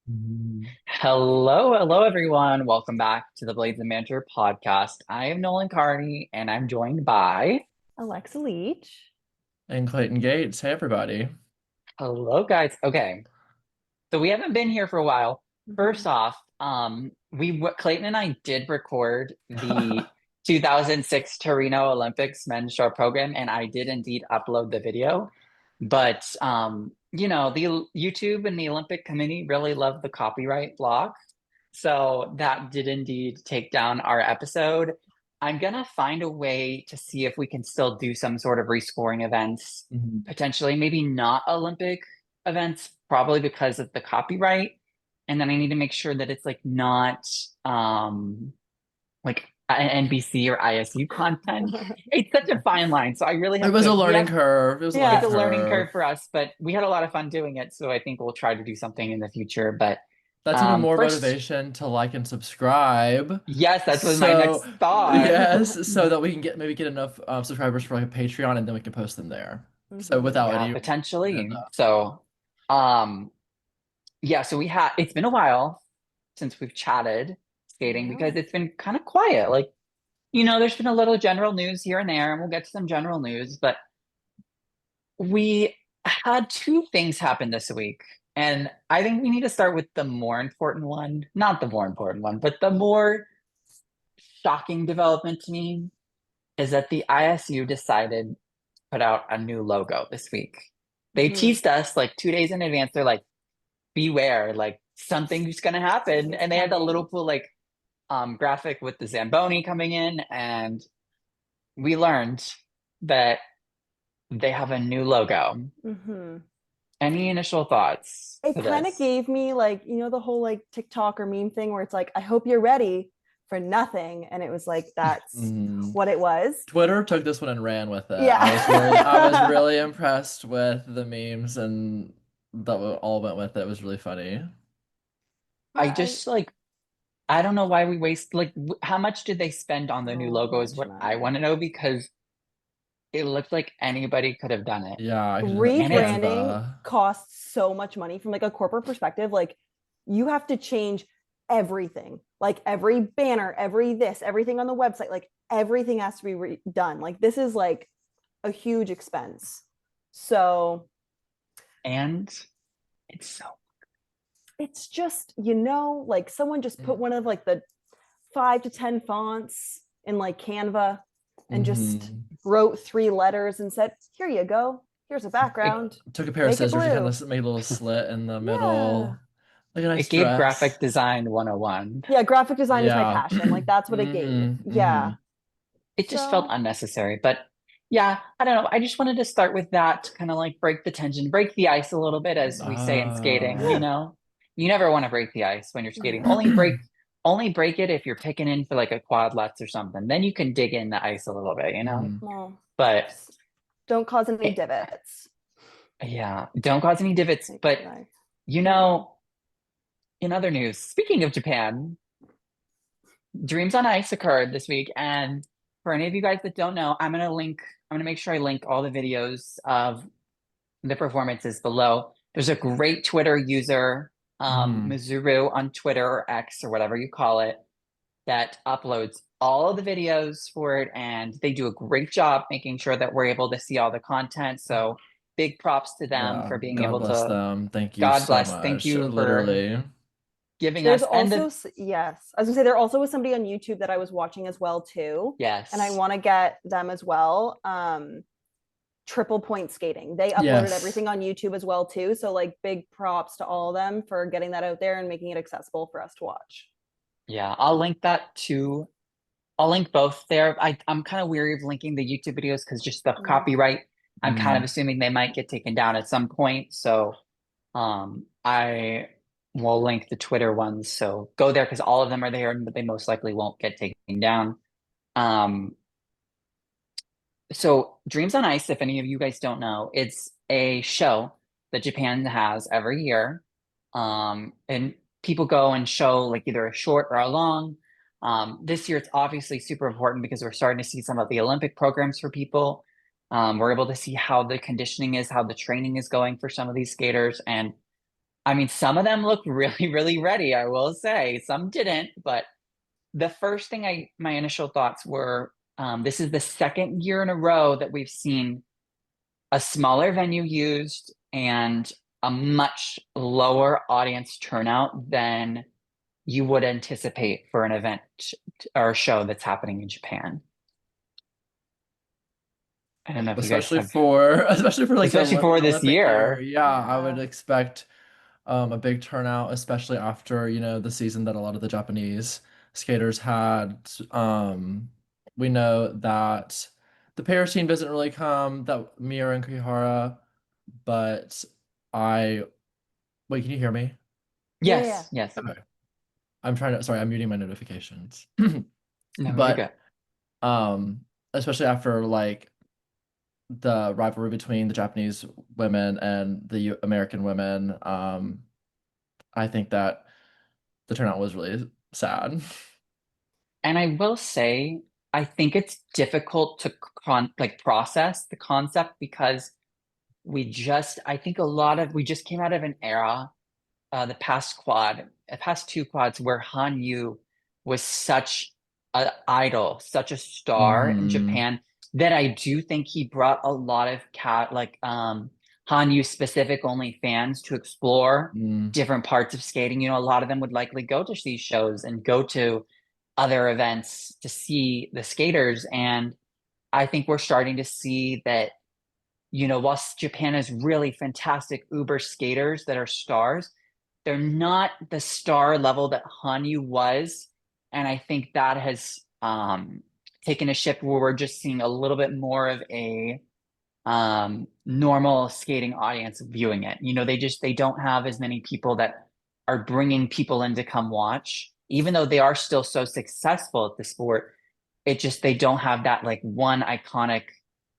Mhm. Hello, everyone. Welcome back to the Blades and Banter podcast. I am Nolan Carney, and I'm joined by Alexa Leach. And Clayton Gates. Hey, everybody. hello, guys. Okay, so we haven't been here for a while. First Mhm. off, Clayton and I did record the 2006 Torino Olympics men's short program, and I did indeed upload the video. But the YouTube and the Olympic Committee really love the copyright block. So that did indeed take down our episode. I'm gonna find a way to see if we can still do some sort of rescoring events, Mhm. potentially maybe not Olympic events, probably because of the copyright. And then I need to make sure that it's like not like NBC or ISU content. It's such a fine line. So I really It have was a to, we learning have, curve. It was a it's learning a Yeah. learning curve. curve for us, but we had a lot of fun doing it. So I think we'll try to do something in the future. But That's even more first, motivation to like and subscribe. yes, that was my So, next thought. yes, so that we can get enough subscribers for like a Patreon, and then we can post them there. So hmm without Yeah, any, potentially. So, um, yeah, so it's been a while since we've chatted I skating because know. it's been kind of quiet. Like, there's been a little general news here and there, and we'll get to some general news, but we had two things happen this week. And I think we need to start with the more important one, not the more important one, but the more shocking development to me is that the ISU decided to put out a new logo this week. They hmm teased us like 2 days in advance. They're like, beware, like something's gonna happen. Something's And they had a little coming. cool like graphic with the Zamboni coming in, and we learned that they have a new logo. hmm Any initial thoughts It to kind of this? gave me like, the whole like TikTok or meme thing where it's like, I hope you're ready for nothing. And it was like, that's Mhm. what it was. Twitter took this one and ran with it. I was Yeah. really impressed with the memes and that all went with it. It was really funny. Yeah, I just like I don't know why we waste like how much did they spend on the new so logo is much what I money. want to know because it looked like anybody could have done it. Yeah, I can And it's Rebranding Canva. costs so much money from like a corporate perspective. Like you have to change everything, like every banner, every this, everything on the website, like everything has to be redone. Like this is like a huge expense. So and it's so it's just, like someone just put one of like the 5 to 10 fonts in like Canva and just Hmm. wrote 3 letters and said, here you go. Here's a it, background. Took a pair of Make it scissors and kind blue. of made a little slit in the Yeah. middle. Like a it nice gave graphic dress. design 101. Yeah. Graphic design is my Yeah. passion. Like that's what it gave. Hmm. Yeah. It just felt So, unnecessary, but yeah, I don't know. I just wanted to start with that to kind of like break the tension, break the ice a little bit, as we say in skating, Ah. You never want to break the ice when you're skating. Only break it if you're picking in for like a quadlets or something. Then you can dig in the ice a little bit. Mhm. well, But don't cause any it, divots. yeah, don't cause any divots. Make But sure I, you yeah. know, in other news, speaking of Japan, Dreams on Ice occurred this week, and for any of you guys that don't know, I'm gonna make sure I link all the videos of the performances below. There's a great Twitter user, Mhm. Mizuru on Twitter or X or whatever you call it, that uploads all of the videos for it, and they do a great job making sure that we're able to see all the content. So big props to them Yeah. for being God able bless to, them. Thank you God so bless, thank much. you for Literally. giving There's us, and also, yes, I was gonna say there also was somebody on YouTube that I was watching as well too, and I yes, want to get them as well. Triple point skating. They uploaded Yes. everything on YouTube as well too. So like big props to all of them for getting that out there and making it accessible for us to watch. yeah, I'll link that too. I'll link both there. I'm kind of weary of linking the YouTube videos because just the Mm. copyright, I'm kind of Mhm. assuming they might get taken down at some point. So I will link the Twitter ones. So go there because all of them are there, but they most likely won't get taken down. Um, so Dreams on Ice, if any of you guys don't know, it's a show that Japan has every year. And people go and show like either a short or a long. This year it's obviously super important because we're starting to see some of the Olympic programs for people. We're able to see how the conditioning is, how the training is going for some of these skaters. And I mean, some of them look really, really ready, I will say. Some didn't, but the first thing my initial thoughts were, this is the second year in a row that we've seen a smaller venue used and a much lower audience turnout than you would anticipate for an event or show that's happening in Japan. I don't know if you guys Especially have, for especially for like the especially for this Olympic year. year. Yeah, I would Yeah. expect a big turnout, especially after, the season that a lot of the Japanese skaters had. We know that the Paris team doesn't really come, that Miura and Kuihara, but I wait, can you hear me? Yeah, yeah. Yes, yes. Okay. Sorry, I'm muting my notifications. No, you're But good. um especially after like the rivalry between the Japanese women and the American women, I think that the turnout was really sad. And I will say, I think it's difficult to process the concept because I think we just came out of an era, the past two quads where Hanyu was such an idol, such a star in Hmm. Japan that I do think he brought a lot of Hanyu specific only fans to explore Mm. different parts of skating. A lot of them would likely go to these shows and go to other events to see the skaters. And I think we're starting to see that, whilst Japan has really fantastic uber skaters that are stars, they're not the star level that Hanyu was. And I think that has taken a shift where we're just seeing a little bit more of a normal skating audience viewing it. They don't have as many people that are bringing people in to come watch, even though they are still so successful at the sport. They don't have that like one iconic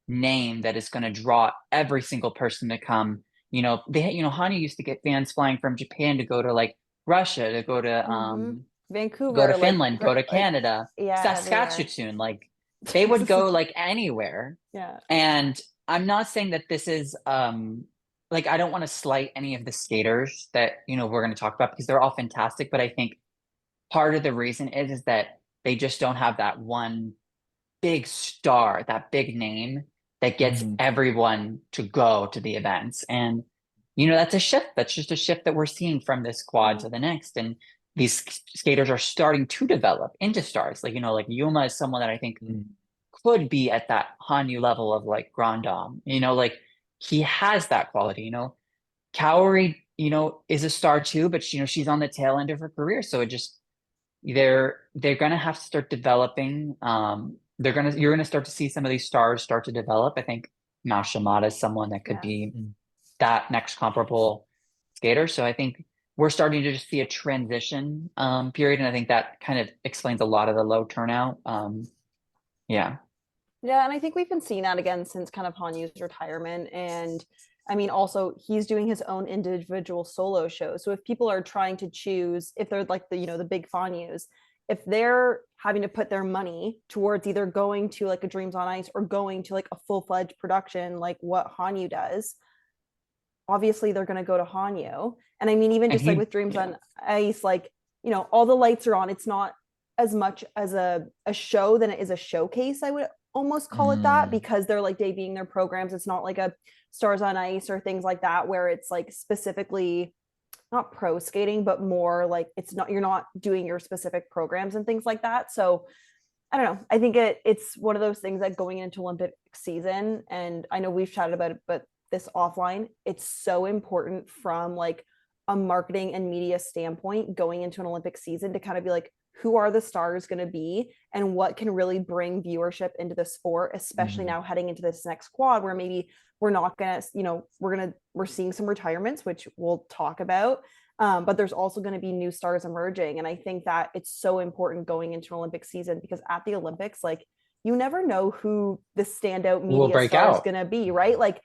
name that is going to draw every single person to come. Hani used to get fans flying from Japan to go to like Russia, to Hmm. go to Vancouver, Finland, go to Canada, yeah, everywhere. Saskatchewan, like they would go like anywhere. Yeah. And I'm not saying that this is like I don't want to slight any of the skaters that we're going to talk about because they're all fantastic, but I think part of the reason is that they just don't have that one big star, that big name that gets Hmm. everyone to go to the events. And, that's a shift. That's just a shift that we're seeing from this quad Mhm. to the next. And these skaters are starting to develop into stars. Like Yuma is someone that I think could be at that Hanyu level of like Grand Dame. Like he has that quality. Kaori, is a star too, but she's on the tail end of her career. So it just they're gonna have to start developing. You're gonna start to see some of these stars start to develop. I think Mao Shimada is someone that could Yes. be that next comparable skater. So I think we're starting to just see a transition period, and I think that kind of explains a lot of the low turnout. Yeah. Yeah, and I think we've been seeing that again since kind of Hanyu's retirement. And I mean, also he's doing his own individual solo show. So if people are trying to choose, if they're like the big Fanyus, if they're having to put their money towards either going to like a Dreams on Ice or going to like a full-fledged production like what Hanyu does, obviously they're going to go to Hanyu. And I mean, even And just like he, with Dreams yeah. on Ice, like, all the lights are on. It's not as much as a show than it is a showcase, I would almost call it that, Mm. because they're like debuting their programs. It's not like a Stars on Ice or things like that, where it's like specifically not pro skating, but more like you're not doing your specific programs and things like that. So I don't know. I think it's one of those things that going into Olympic season, and I know we've chatted about it, but this offline, it's so important from like a marketing and media standpoint going into an Olympic season to kind of be like, who are the stars going to be and what can really bring viewership into the sport, especially Mhm. now heading into this next quad where maybe we're not going to, we're seeing some retirements, which we'll talk about. But there's also going to be new stars emerging. And I think that it's so important going into an Olympic season because at the Olympics, like you never know who the standout Will media break star is out. going to be, right? Like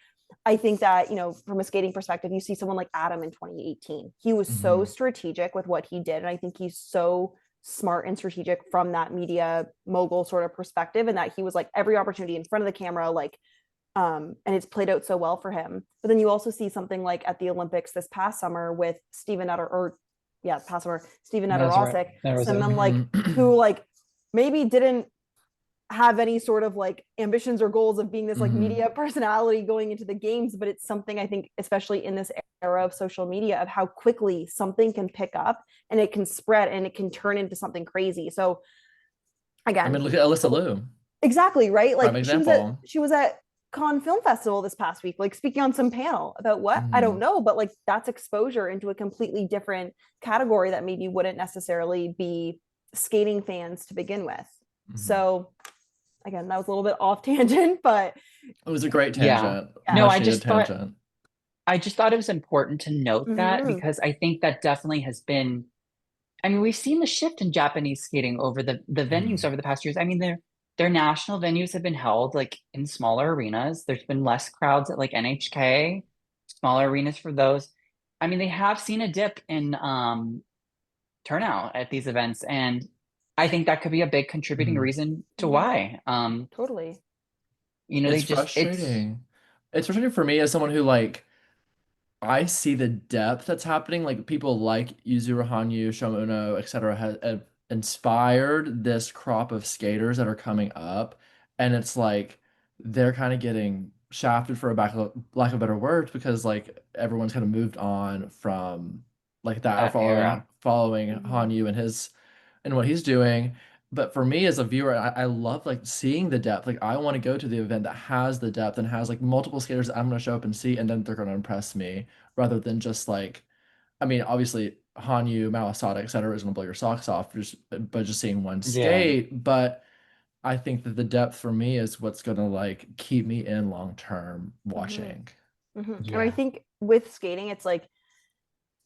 I think that, from a skating perspective, you see someone like Adam in 2018. He was so Mhm. strategic with what he did. And I think he's so smart and strategic from that media mogul sort of perspective. And that he was like every opportunity in front of the camera, like And it's played out so well for him. But then you also see something like at the Olympics this past summer with Stephen Rosick, someone like who like maybe didn't have any sort of like ambitions or goals of being this like media personality going into the games, but it's something I think, especially in this era of social media, of how quickly something can pick up and it can spread and it can turn into something crazy. So again, I mean, look at Alyssa Liu. Exactly, right? Like example. she was at Cannes Film Festival this past week, like speaking on some panel about what I don't know, but like that's exposure into a completely different category that maybe wouldn't necessarily be skating fans to begin with. So again, that was a little bit off tangent, but it was a great tangent. Yeah. No, I just thought it was important to note that, because I think that definitely has been, I mean, we've seen the shift in Japanese skating over the venues over the past years. I mean, their national venues have been held like in smaller arenas. There's been less crowds at like NHK, smaller arenas for those. I mean, they have seen a dip in turnout at these events, and I think that could be a big contributing reason to why. Totally. You know, it's frustrating. It's frustrating for me as someone who like, I see the depth that's happening. Like people like Yuzuru Hanyu, Shoma Uno, etc. have inspired this crop of skaters that are coming up, and it's like they're kind of getting shafted, for a lack of better words, because like everyone's kind of moved on from like that, or following Hanyu and his and what he's doing. But for me as a viewer, I love like seeing the depth. Like I want to go to the event that has the depth and has like multiple skaters that I'm going to show up and see, and then they're going to impress me, rather than just like, I mean, obviously Hanyu, Mao Asada, etc. is going to blow your socks off but just seeing one skate. But I think that the depth for me is what's going to like keep me in long term watching. And I think with skating, it's like,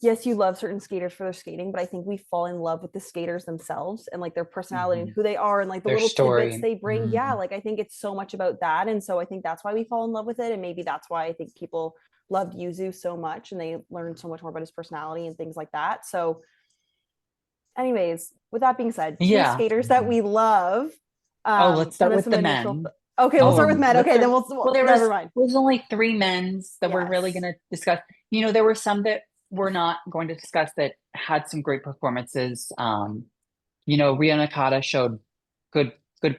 yes, you love certain skaters for their skating, but I think we fall in love with the skaters themselves and like their personality and who they are and like the their little story. tidbits they bring. Yeah, like I think it's so much about that. And so I think that's why we fall in love with it. And maybe that's why I think people loved Yuzu so much and they learned so much more about his personality and things like that. So anyways, with that being said, two skaters that we love. Let's start with the men. Okay, we'll start with men. Okay, then we'll never mind. There's only 3 men's that we're really going to discuss. You know, there were some that we're not going to discuss that had some great performances. You know, Ryo Nakata showed good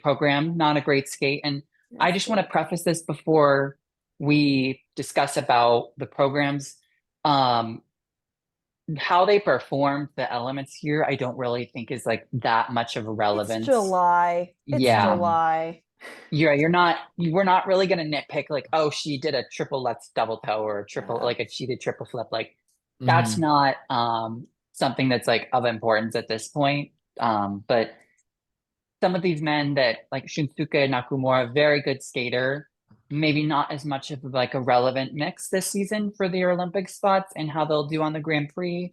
program, not a great skate. And I just want to preface this before we discuss about the programs. How they performed the elements here, I don't really think is like that much of a relevance. It's July. July. We're not really gonna nitpick like, oh, she did a triple Lutz double toe or a triple like a cheated triple flip. Like that's not something that's like of importance at this point. But some of these men that like Shunsuke Nakamura, very good skater, maybe not as much of like a relevant mix this season for the Olympic spots and how they'll do on the Grand Prix.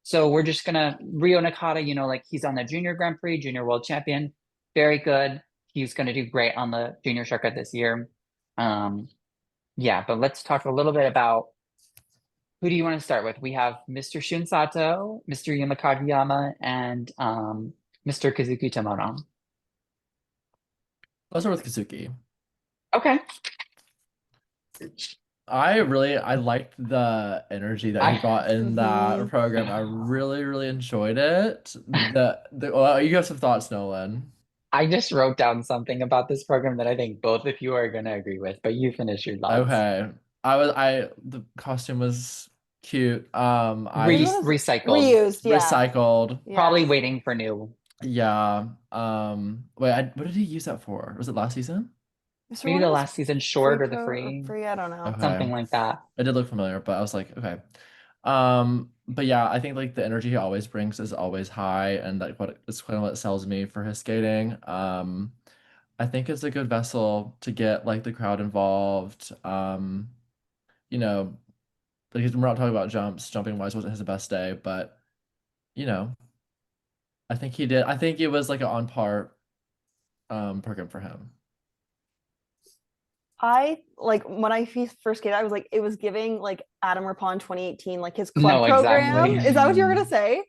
So we're just gonna Ryo Nakata, you know, like he's on the junior Grand Prix, junior world champion, very good. He's gonna do great on the junior circuit this year. But let's talk a little bit about who do you want to start with? We have Mr. Shun Sato, Mr. Yuma Kagiyama, and Mr. Kazuki Tomono. Let's start with Kazuki. Okay. I liked the energy that he brought in that program. I really enjoyed it. You have some thoughts, Nolan. I just wrote down something about this program that I think both of you are gonna agree with, but you finish your thoughts. Okay. The costume was cute. Recycled. Reused, yeah. Recycled. Yeah. Probably waiting for new. Yeah. What did he use that for? Was it last season? Maybe the last season short or the free. I don't know. Okay. Something like that. It did look familiar, but I was like, okay. But yeah, I think like the energy he always brings is always high, and like it's kind of what sells me for his skating. I think it's a good vessel to get like the crowd involved. You know, like we're not talking about jumping wise wasn't his best day, but you know, I think he did. I think it was like an on par program for him. I like when I first skated, I was like, it was giving like Adam Rapon 2018, like his club program. Exactly. Is that what you were gonna say?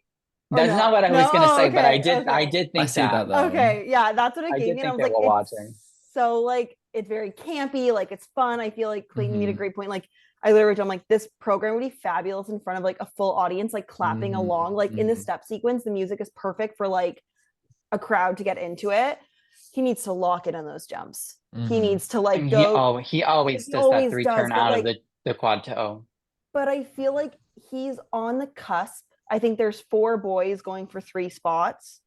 That's not what I was gonna say, but I did think I see that though. Okay, yeah, that's what it gave me. And I was like, so like it's very campy, like it's fun. I feel like Clayton made a great point. Like I literally, I'm like, this program would be fabulous in front of like a full audience, like clapping along. Like in the step sequence, the music is perfect for like a crowd to get into it. He needs to lock it on those jumps. He needs to like And go. he always He does that always three does, turn but out of like, the quad to O. but I feel like he's on the cusp. I think there's 4 boys going for 3 spots.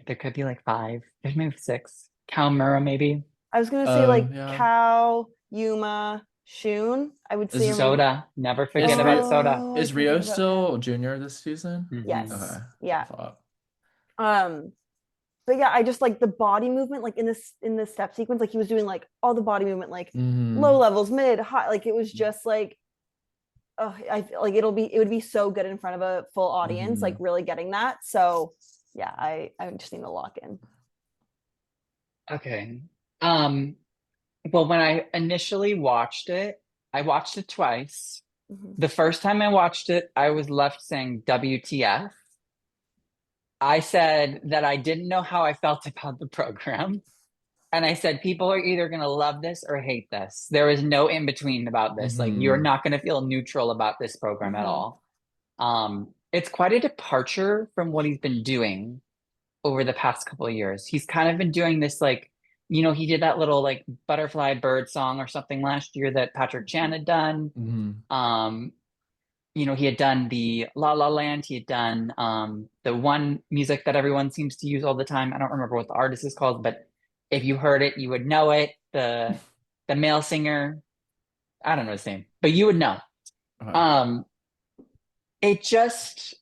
There could be like 5. There's maybe 6. Kalmura, maybe. I was gonna say like yeah. Kao, Yuma, Shun. I would say Soda. Never forget about Soda. Is Rio still junior this season? Yes. Okay. Yeah. But yeah, I just like the body movement, like in the step sequence, like he was doing like all the body movement, like low levels, mid, high, like it was just like, oh, I feel like it would be so good in front of a full audience, like really getting that. So yeah, I just need to lock in. Okay. Well, when I initially watched it, I watched it twice. The first time I watched it, I was left saying WTF. I said that I didn't know how I felt about the program. And I said, people are either going to love this or hate this. There is no in between about this. Like, you're not going to feel neutral about this program at all. It's quite a departure from what he's been doing over the past couple of years. He's kind of been doing this, like, you know, he did that little like butterfly bird song or something last year that Patrick Chan had done. You know, he had done the La La Land. He had done the one music that everyone seems to use all the time. I don't remember what the artist is called, but if you heard it, you would know it. The male singer, I don't know his name, but you would know. It just,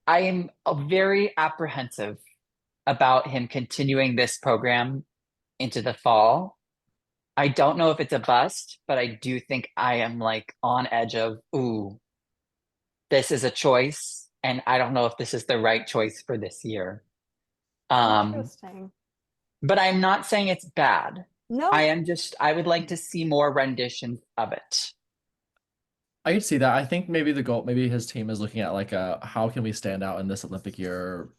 I am very apprehensive about him continuing this program into the fall. I don't know if it's a bust, but I do think I am like on edge of, ooh, this is a choice, and I don't know if this is the right choice for this year. Interesting. But I'm not saying it's bad. No. I would like to see more renditions of it. I could see that. I think maybe the goal, maybe his team is looking at like a how can we stand out in this Olympic year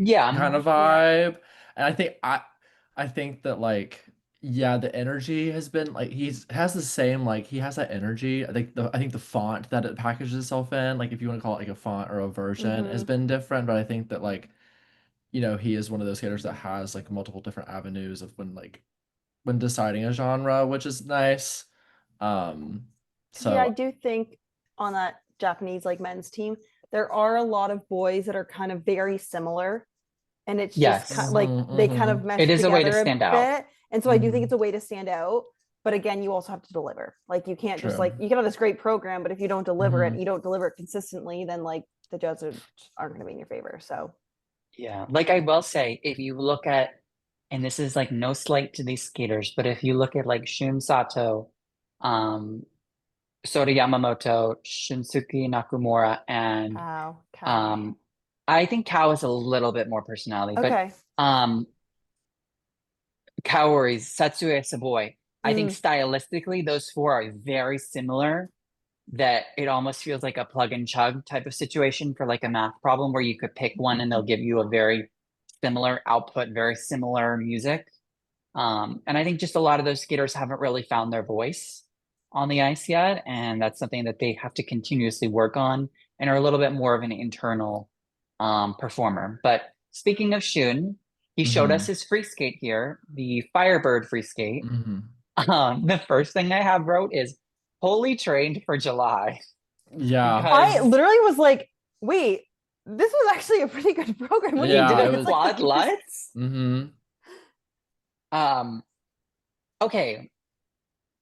kind of vibe. And I think that like yeah, the energy has been like has the same like he has that energy. I think the font that it packages itself in, like if you want to call it like a font or a version, has been different. But I think that like, you know, he is one of those skaters that has like multiple different avenues of when deciding a genre, which is nice. So yeah, I do think on that Japanese like men's team, there are a lot of boys that are kind of very similar, and it's just kind of, like they kind of mesh It is a way to together stand a out. bit. And so I do think it's a way to stand out. But again, you also have to deliver. Like you can't just like you can have this great program, but if you don't deliver it, you don't deliver it consistently, then like the judges aren't going to be in your favor. So yeah, like I will say, if you look at, and this is like no slight to these skaters, but if you look at like Shun Sato, Sota Yamamoto, Shunsuke Nakamura, and I think Kao is a little bit more personality, but Kaori's Satsue Saboi. I think stylistically, those 4 are very similar, that it almost feels like a plug and chug type of situation for like a math problem where you could pick one and they'll give you a very similar output, very similar music. And I think just a lot of those skaters haven't really found their voice on the ice yet. And that's something that they have to continuously work on and are a little bit more of an internal performer. But speaking of Shun, he showed us his free skate here, the Firebird free skate. The first thing I have wrote is fully trained for July. Yeah. I literally was like, wait, this was actually a pretty good program. What Yeah, you did it was quad Lutz. Okay.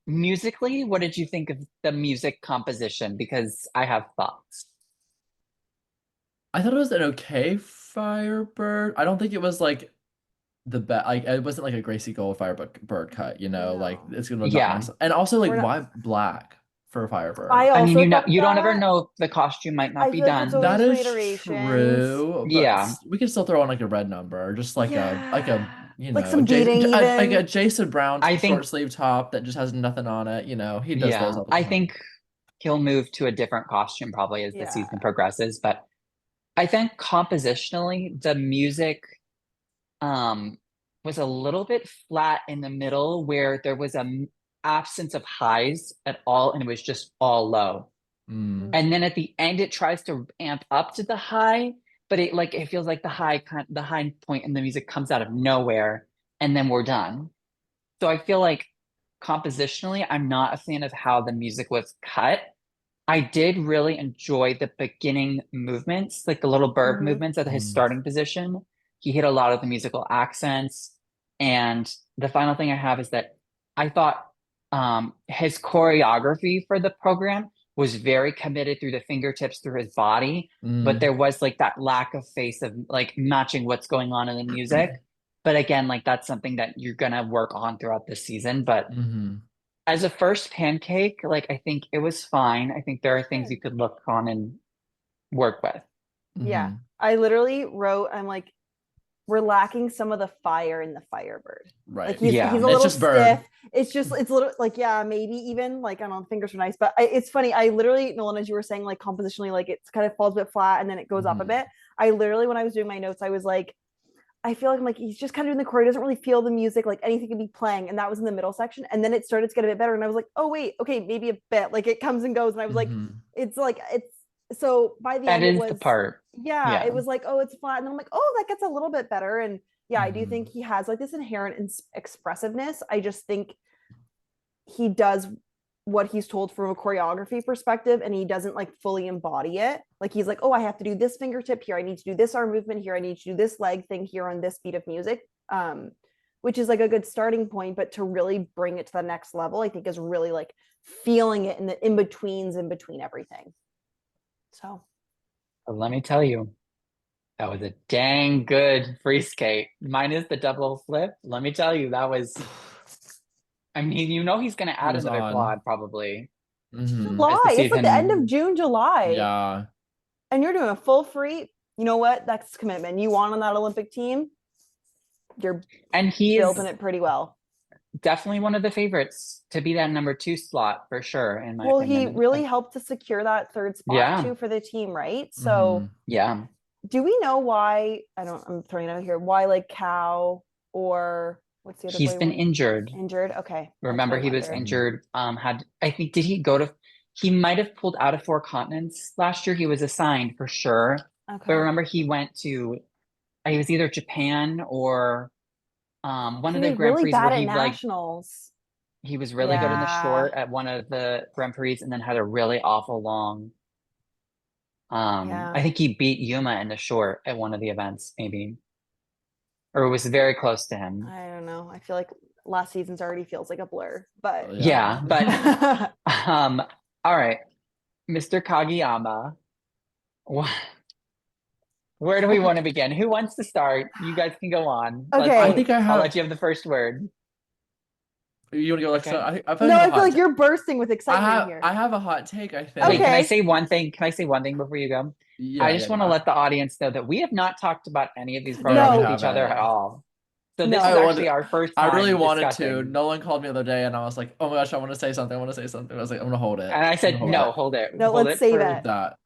Musically, what did you think of the music composition? Because I have thoughts. I thought it was an okay Firebird. I don't think it was like the best. Like it wasn't like a Gracie Gold Firebird cut, you know. Like it's gonna knock myself. And also like why black for a Firebird? I mean, you know, thought you don't ever know if the costume might not be done. That is true. But we can still throw on like a red number, just like a you know, like some beating like a Jason Brown short sleeve top that just has nothing on it. You know, he does those all the time. I think he'll move to a different costume probably as the season progresses. But I think compositionally, the music was a little bit flat in the middle where there was absence of highs at all and it was just all low. Mm. And then at the end it tries to amp up to the high, but it feels like the high point in the music comes out of nowhere and then we're done. So I feel like compositionally, I'm not a fan of how the music was cut. I did really enjoy the beginning movements, like the little bird Mhm. movements at his Mm. starting position. He hit a lot of the musical accents. And the final thing I have is that I thought his choreography for the program was very committed through the fingertips, through his body, but Mm. there was like that lack of face of like matching what's going on in the music. But again, like that's something that you're gonna work on throughout the season. But Mhm. as a first pancake, like I think it was fine. I think there are things Good. you could look on and work with. Yeah. Mhm. I literally wrote, I'm like, we're lacking some of the fire in the Firebird. Like Right. he's Yeah. a It's little just bird. stiff. It's a little like, yeah, maybe even like, I don't know, the fingers are nice, but it's funny. I literally, Nolan, as you were saying, like compositionally, like it's kind of falls a bit flat and then it goes up a Mhm. bit. I literally, when I was doing my notes, I was like, I feel like I'm like, he's just kind of doing the choreo. He doesn't really feel the music, like anything could be playing. And that was in the middle section. And then it started to get a bit better. And I was like, oh, wait, okay, maybe a bit. Like it comes and goes. And I was Mhm. like, it's so by the That end, it is the was, part. yeah, Yeah. it was like, oh, it's flat. And then I'm like, oh, that gets a little bit better. And yeah, I do think Mhm. he has like this inherent expressiveness. I just think he does what he's told from a choreography perspective and he doesn't like fully embody it. Like he's like, oh, I have to do this fingertip here, I need to do this arm movement here, I need to do this leg thing here on this beat of music, which is like a good starting point, but to really bring it to the next level I think is really like feeling it in the in-betweens in between everything. So But let me tell you, that was a dang good free skate. Minus the double flip. Let me tell you, that was, I mean, he's gonna He add was another on. quad probably Mhm. as the July, it's like the end of season. June, July, Yeah. and you're doing a full free. You know what, that's commitment. You want on that Olympic team, you're And building he's it pretty well. definitely one of the favorites to be that number 2 slot for sure, in my Well, he opinion. really helped to secure that third spot Yeah. too for the team, right? So, Mhm. Yeah. do we know why? I don't. I'm throwing it out here. Why like Cow or what's the other He's boy been one? injured. Injured. Okay, that's what Remember, I he was wondered. Mhm. injured. Had I think did he go to? He might have pulled out of 4 continents last year. He was assigned for sure, but Okay, remember he went to. He was either Japan or one he of the was Grand really Prix where bad at nationals. he was really good in the Yeah, short at one of the Grand Prix and then had a really awful long. yeah. I think he beat Yuma in the short at one of the events, maybe, or it was very close to him. I don't know. I feel like last season's already feels like a blur, but Yeah. Yeah, but um, all right, Mr. Kagiyama. Where do we want to begin? Who wants to start? You guys can go on. I think I I'll let have. you have the first word. You want to go, Alexa? Okay. I feel like no, I have a I feel hot. like you're bursting with I excitement have. here. I have a hot take. I Okay, think. can I Okay. say one thing? Can I say one thing before you go? I Yeah. just Yeah. want to No. let the audience know that we have not talked about any of these Oh no, programs we with No, each other at haven't. all. So this is I no. actually wanted. our first I really time wanted to. discussing. Nolan called me the other day, and I was like, "Oh my gosh, I want to say something. I want to say something." I was like, "I'm gonna hold it. And I I'm gonna said, hold no, it." hold it. No, Hold let's it save for it. With that,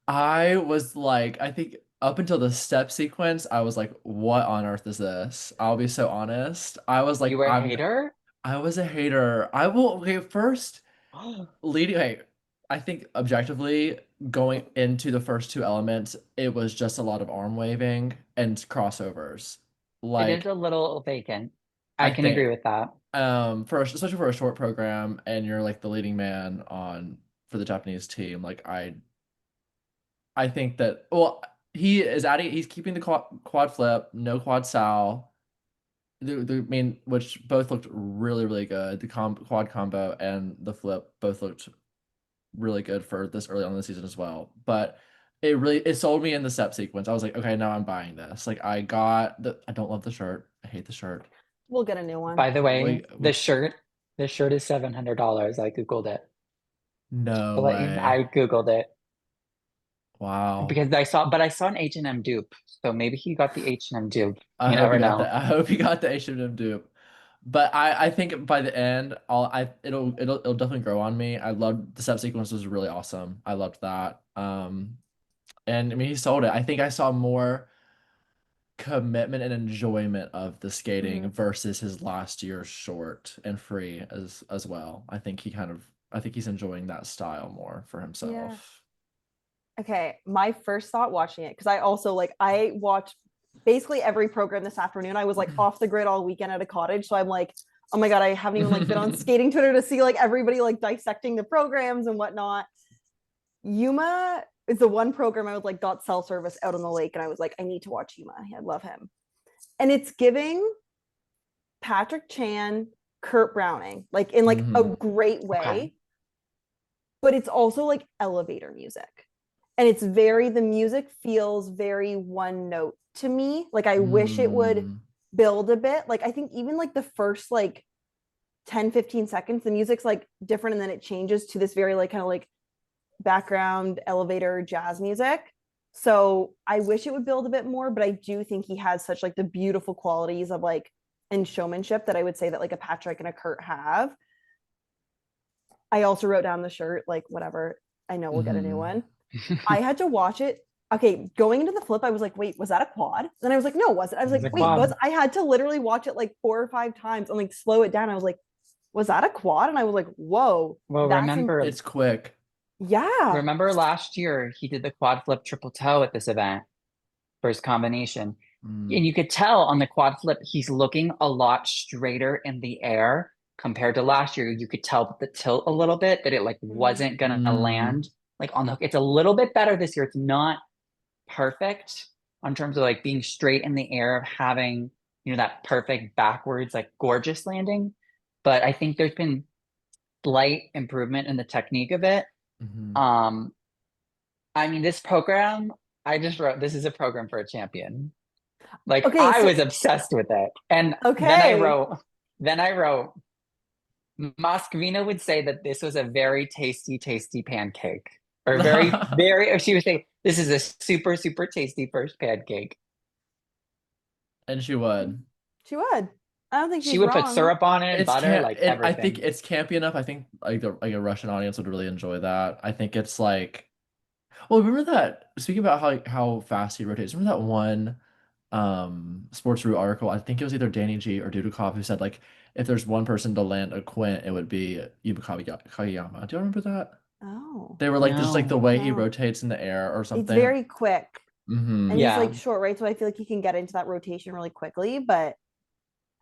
I was like, I think up until the step sequence, I was like, "What on earth is this?" I'll be so honest. I was you like, were a hater? I was a hater. I will. Okay, first leading. Hey, I think objectively going into the first two elements, it was just a lot of arm waving and crossovers. It is Like a little vacant. I I can agree think with that. especially for a short program and you're like the leading man on for the Japanese team, like I think that well he's keeping the quad flip, no quad sal. The main which both looked really really good. The quad combo and the flip both looked really good for this early on in the season as well. But it sold me in the step sequence. I was like, okay, now I'm buying this. Like I don't love the shirt. I hate the shirt. We'll get a new one. By the way, We the shirt is $700. I Googled it. no I'll let you, way. I Googled it Wow. because but I saw an H&M dupe. So maybe he got the H&M dupe. I You hope you never got that. know. I hope you got the H&M dupe. But I think by the end, it'll definitely grow on me. I loved the step sequence was really awesome. I loved that. And I mean he sold it. I think I saw more commitment and enjoyment of the skating Mhm. versus his last year's short and free as well. I think he's enjoying that style more for himself. Okay, my first thought watching it, because I also like I watched basically every program this afternoon. I was like off the grid all weekend at a cottage, so I'm like, oh my god, I haven't even like been on skating Twitter to see like everybody like dissecting the programs and whatnot. Yuma is the one program I was like got cell service out on the lake, and I was like, I need to watch Yuma. I love him, and it's giving Patrick Chan, Kurt Browning, like in like a great way, Okay. but it's also like elevator music. And it's the music feels very one note to me. Like I wish it would build a bit. Like I think even like the first like 10-15 seconds, the music's like different, and then it changes to this very like kind of like background elevator jazz music. So I wish it would build a bit more, but I do think he has such like the beautiful qualities of like and showmanship that I would say that like a Patrick and a Kurt have. I also wrote down the shirt, like whatever. I know we'll get a new one. I had to watch it. Okay, going into the flip, I was like, wait, was that a quad? Then I was like, no, was it? I was like, wait, I had to literally watch it like 4 or 5 times and like slow it down. I was like, was that a quad? And I was like, whoa. Well, remember, it's quick. Yeah. Remember last year he did the quad flip triple toe at this event for his combination. And you could tell on the quad flip, he's looking a lot straighter in the air compared to last year. You could tell the tilt a little bit, that it like wasn't gonna land like on the hook. It's a little bit better this year. It's not perfect on terms of like being straight in the air, of having, you know, that perfect backwards, like gorgeous landing. But I think there's been slight improvement in the technique of it. I mean, this program, I just wrote, this is a program for a champion. Like Okay, I so- was obsessed with it. And Okay. then I wrote, Moskvina would say that this was a very tasty, tasty pancake. Or or she would say, this is a super, super tasty first pancake. And she would. She would. I don't think She she's would wrong. put syrup on it, butter, like everything. I think it's campy enough. I think like a Russian audience would really enjoy that. I think it's like, well, remember that, speaking about how fast he rotates, remember that one Sports Root article? I think it was either Danny G or Dudikov who said like, if there's one person to land a quint, it would be Yuma Kagiyama. Do you remember that? Oh. They were like, just like the way he No. rotates in the air or something. It's very quick. Mm-hmm. And he's like short, right? So I feel like he can get into that rotation really quickly, but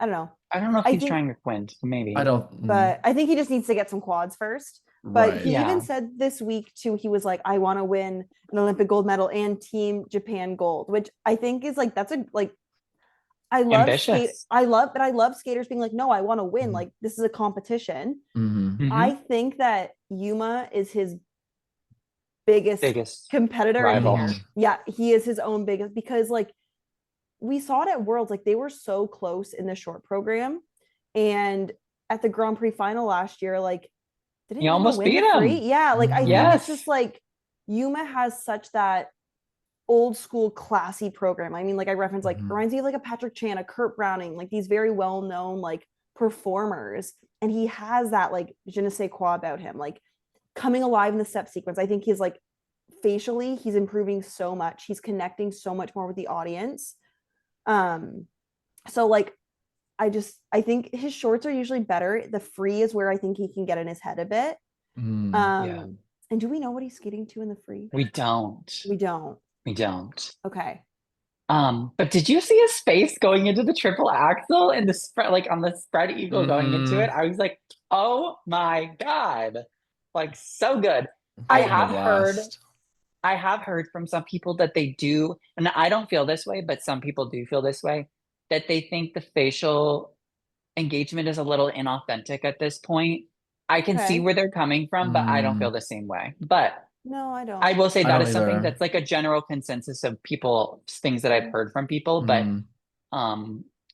I don't know. I don't know if he's trying to quint, maybe. I don't. But I think he just needs to get some quads first. But he even said this week too, he was like, I want to win an Olympic gold medal and Team Japan gold, which I think is like, that's a like, I love but I love skaters being like, no, I want to win. Like this is a competition. I think that Yuma is his biggest competitor rival. here. Yeah, he is his own biggest, because like we saw it at Worlds, like they were so close in the short program, and at the Grand Prix final last year, like he almost beat him. Yeah, like I think it's just like Yuma has such that old school classy program. I mean, like I reference like reminds me of like a Patrick Chan, a Kurt Browning, like these very well known like performers, and he has that like je ne sais quoi about him, like coming alive in the step sequence. I think he's like facially, he's improving so much. He's connecting so much more with the audience. So like I think his shorts are usually better. The free is where I think he can get in his head a bit. And do we know what he's skating to in the free? We don't. Okay. But did you see his face going into the triple axel and the spread, like on the spread eagle going into it? I was like, oh my God. Like so good. I have heard from some people that they do, and I don't feel this way, but some people do feel this way, that they think the facial engagement is a little inauthentic at this point. I can see where they're coming from, but I don't feel the same way. But no, I don't. I will say that is something that's like a general consensus of people, things that I've heard from people. But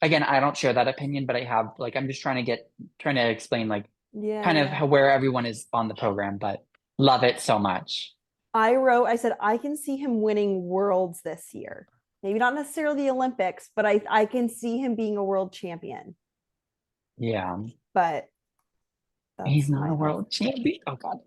again, I don't share that opinion, but I have like, I'm just trying to explain like kind of where everyone is on the program, but love it so much. I said, I can see him winning worlds this year. Maybe not necessarily the Olympics, but I can see him being a world champion. Yeah. But he's not a world champion. Oh God.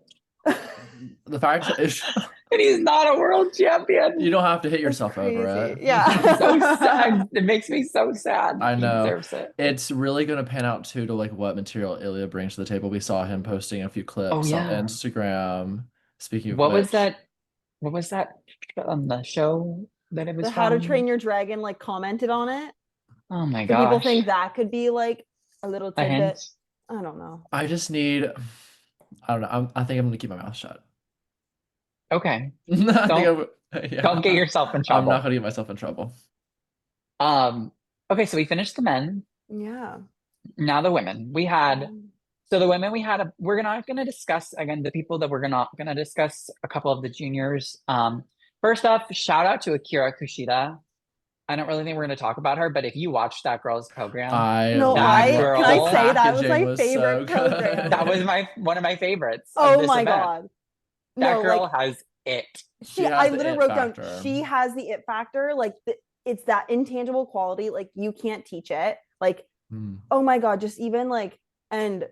The fact is, And he's not a world champion. you don't have to hit That's yourself over crazy. it. Yeah. So sad. It makes me so sad. I He know. deserves it. It's really going to pan out too to like what material Ilya brings to the table. We saw him posting a few Oh clips on yeah. Instagram. Speaking of What was which, that? What was that on the show that it was The How to from? Train Your Dragon like commented on it. Oh my So people gosh. think that could be like a little A hint? tidbit. I don't know. I just need, I don't know. I think I'm going to keep my mouth shut. Okay. I think Don't yeah. don't get yourself in I'm not trouble. going to get myself in trouble. Okay, so we finished the men. Yeah. Now the women. We had so the women we had we're not gonna discuss again the people that we're not gonna discuss a couple of the juniors. First off, shout out to Akira Kushida. I don't really think we're gonna talk about her, but if you watch that girl's program, No, that can I girl, say that was packaging my was favorite so good. program? that was one of my favorites of Oh this my event. God. That No, girl like has it. She has I the literally it wrote down, factor. she has the it factor. Like it's that intangible quality. Like you can't teach it. Like, oh my God, just even like, and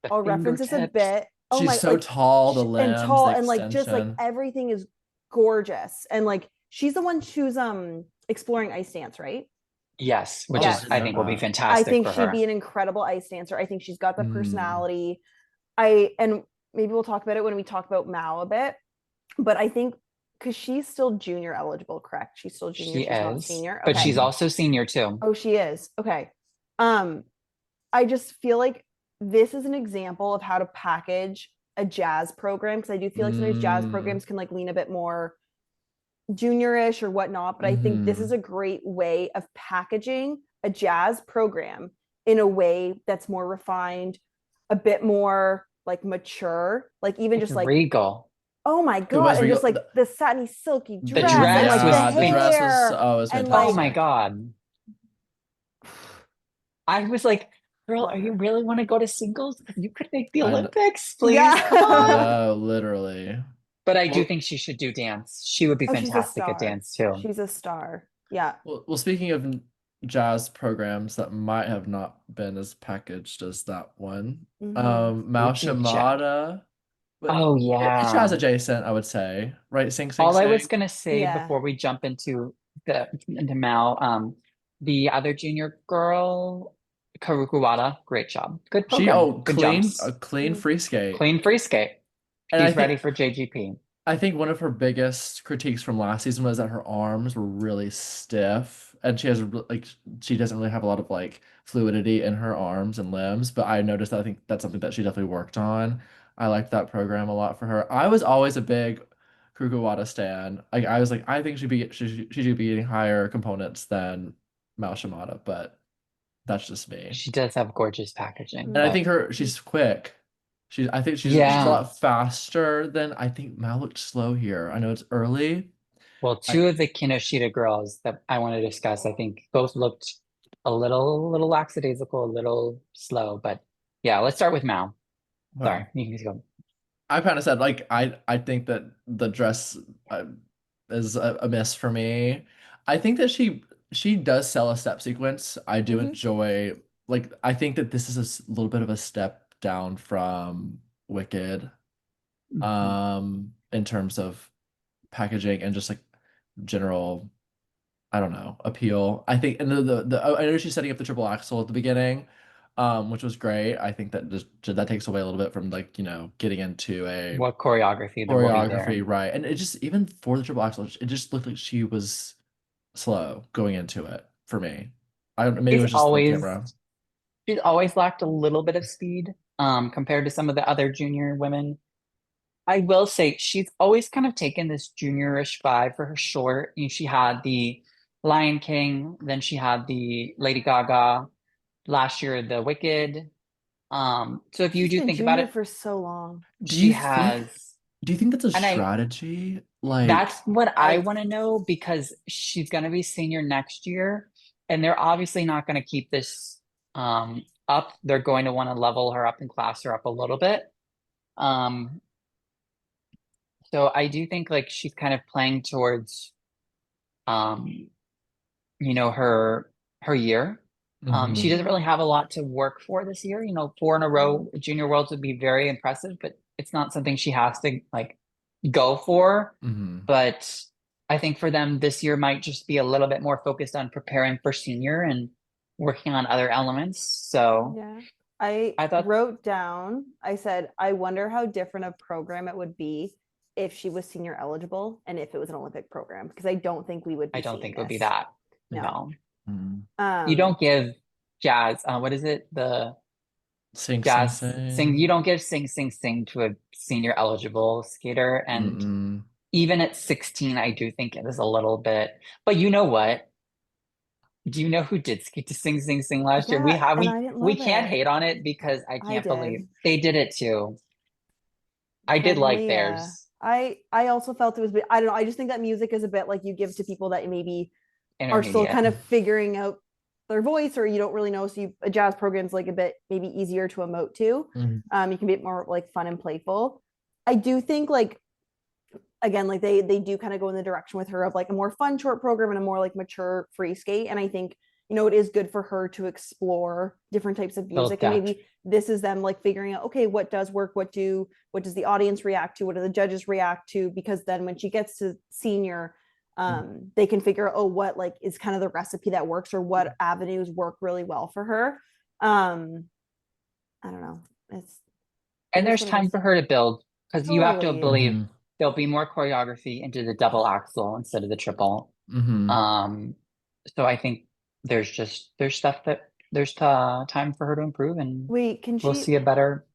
The I'll reference this a fingertips. bit. Oh She's my, so like tall, the and limbs, tall the and like just like extension. everything is gorgeous. And like she's the one who's exploring ice dance, right? Yes, which Yes. is I think will be I fantastic think for she'd her. be an incredible ice dancer. I think she's got the Mm. personality. And maybe we'll talk about it when we talk about Mao a bit, but I think because she's still junior eligible, correct? She's still junior, she's not senior. But Okay. she's also senior too. Oh, she is. Okay. I just feel like this is an example of how to package a jazz program, because I do feel like sometimes jazz programs can like lean a bit more juniorish or whatnot, but I think this is a great way of packaging a jazz program in a way that's more refined, a bit more like mature, like even just like regal. Oh my It was God. And regal. just like the satiny silky The dress, dress and like was the hair. Oh, it was and fantastic. Oh my God. I was like, girl, are you really want to go to singles? You could make the Olympics, please. Yeah. Come on. No, literally. But I do think she should do dance. She would be Oh, she's a fantastic at star. dance too. She's a star. Yeah. Well, speaking of jazz programs that might have not been as packaged as that one, Mao Shimada. Oh It's yeah. jazz adjacent, I would say, right? Sing, sing, All I sing. was gonna say Yeah. before we jump into Mao, the other junior girl, Karukuwada, great job. Good program. Good jumps. A clean free skate. Clean free skate. And She's ready for JGP. I think one of her biggest critiques from last season was that her arms were really stiff, and she has like she doesn't really have a lot of like fluidity in her arms and limbs. But I noticed that I think that's something that she definitely worked on. I liked that program a lot for her. I was always a big Kuruwada stan. Like I was like, I think she should be getting higher components than Mao Shimada, but that's just me. She does have gorgeous packaging. And I think she's quick. I think she's a lot faster than I think Mal looked slow here. I know it's early. Well, two of the Kinoshita girls that I want to discuss, I think both looked a little lackadaisical, a little slow. But yeah, let's start with Mal. Sorry, you can go. I kind of said like I think that the dress is a miss for me. I think that she does sell a step sequence. I do enjoy like I think that this is a little bit of a step down from Wicked in terms of packaging and just like general I don't know appeal. I think and I know she's setting up the triple axel at the beginning, which was great. I think that that takes away a little bit from like getting into a what choreography right? And it just even for the triple axel, it just looked like she was slow going into it for me. Maybe it was just the camera. She's always lacked a little bit of speed compared to some of the other junior women. I will say she's always kind of taken this juniorish vibe for her short. She had the Lion King, then she had the Lady Gaga, last year the Wicked. So if you do think about it, for so long, do you think that's a strategy? Like that's what I want to know, because she's going to be senior next year, and they're obviously not going to keep this up. They're going to want to level her up and class her up a little bit. So I do think like she's kind of playing towards her year. She doesn't really have a lot to work for this year. 4 in a row junior worlds would be very impressive, but it's not something she has to like go for. Mhm. But I think for them this year might just be a little bit more focused on preparing for senior and working on other elements. So Yeah. I I thought wrote down, I said, I wonder how different a program it would be if she was senior eligible and if it was an Olympic program, because I don't think we would I be don't seeing think it would be this. that. No. No. Mhm. You Um, don't give jazz, what is it? The Sing, sing, jazz sing. You sing. don't give sing, sing, sing to a senior eligible skater. And Mm-mm. even at 16, I do think it is a little bit, but you know what? Do you know who did skate to Sing Sing Sing last year? yeah, and I didn't We love can't it. hate on it because I I can't believe did. they did it too. I did like Totally, yeah. theirs. I also felt it was, I don't know. I just think that music is a bit like you give to people that maybe are still Intermediate. kind of figuring out their voice, or you don't really know. So a jazz program's like a bit maybe easier to emote to. Mhm. You can be more like fun and playful. I do think like, again, like they do kind of go in the direction with her of like a more fun short program and a more like mature free skate. And I think, it is good for her to explore different types of Build music. And depth. maybe this is them like figuring out, okay, what does work? What does the audience react to? What do the judges react to? Because then when she gets to senior, they can figure out, oh, what like is kind of the recipe that works, or what avenues work really well for her. I don't know. It And is there's what it time is. for her to build because you have to Totally. believe Mhm. there'll be more choreography into the double axel instead of the triple. Mhm. So I think there's stuff that there's time for her to improve, and Wait, can we'll she see a better.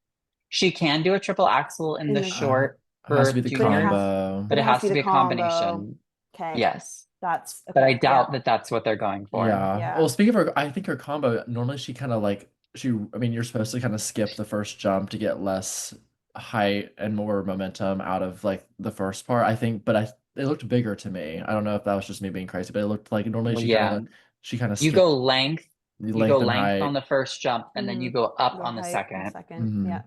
She can do a triple axle in in the the short It has to be for the but it has juniors, combo. but but it it has to has be to the be a combo. combination. Okay. Yes, That's but I okay. Yeah. doubt that that's what they're going for. Yeah. Yeah. Well, speaking of her, I think her combo, normally she kind of like, I mean, you're supposed to kind of skip the first jump to get less height and more momentum out of like the first part, I think, but it looked bigger to me. I don't know if that was just me being crazy, but it looked like normally Well, yeah, she kind of you go skipped length, the you go length and length on height. the first jump, and then you Mm-hmm. go up Go on the height in a second. second. Hmm. Yeah.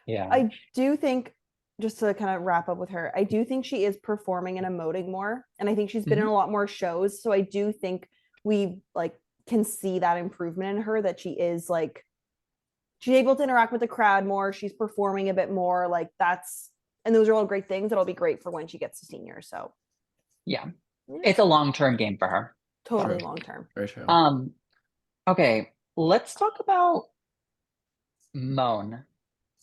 Yeah. I do think, just to kind of wrap up with her, I do think she is performing and emoting more. And I think she's been in Mhm. a lot more shows. So I do think we like can see that improvement in her, that she is like she's able to interact with the crowd more. She's performing a bit more. Like and those are all great things that'll be great for when she gets to senior. So Yeah, yeah, it's a long-term game for her. totally True. long term. Very true. Um, okay, let's talk about Moan.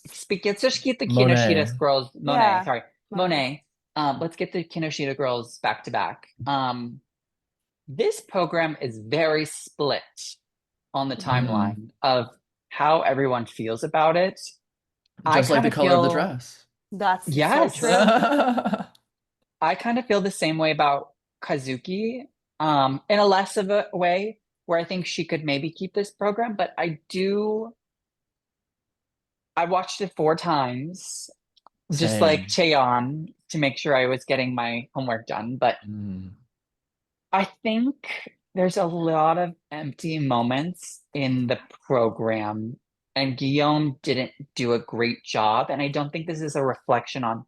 Let's just get the Monet. Kinoshita girls, Monet, Yeah. sorry, Monet. Monet. Let's get the Kinoshita girls back to back. This program is very split on the Mhm. timeline of how everyone feels about it. I Just like kind the of color of the feel, dress. That's so yes, true. I kind of feel the same way about Kazuki, in a less of a way where I think she could maybe keep this program, but I watched it 4 times, just like Same. Cheon, to make sure I was getting my homework done. But Mm. I think there's a lot of empty moments in the program, and Guillaume didn't do a great job. And I don't think this is a reflection on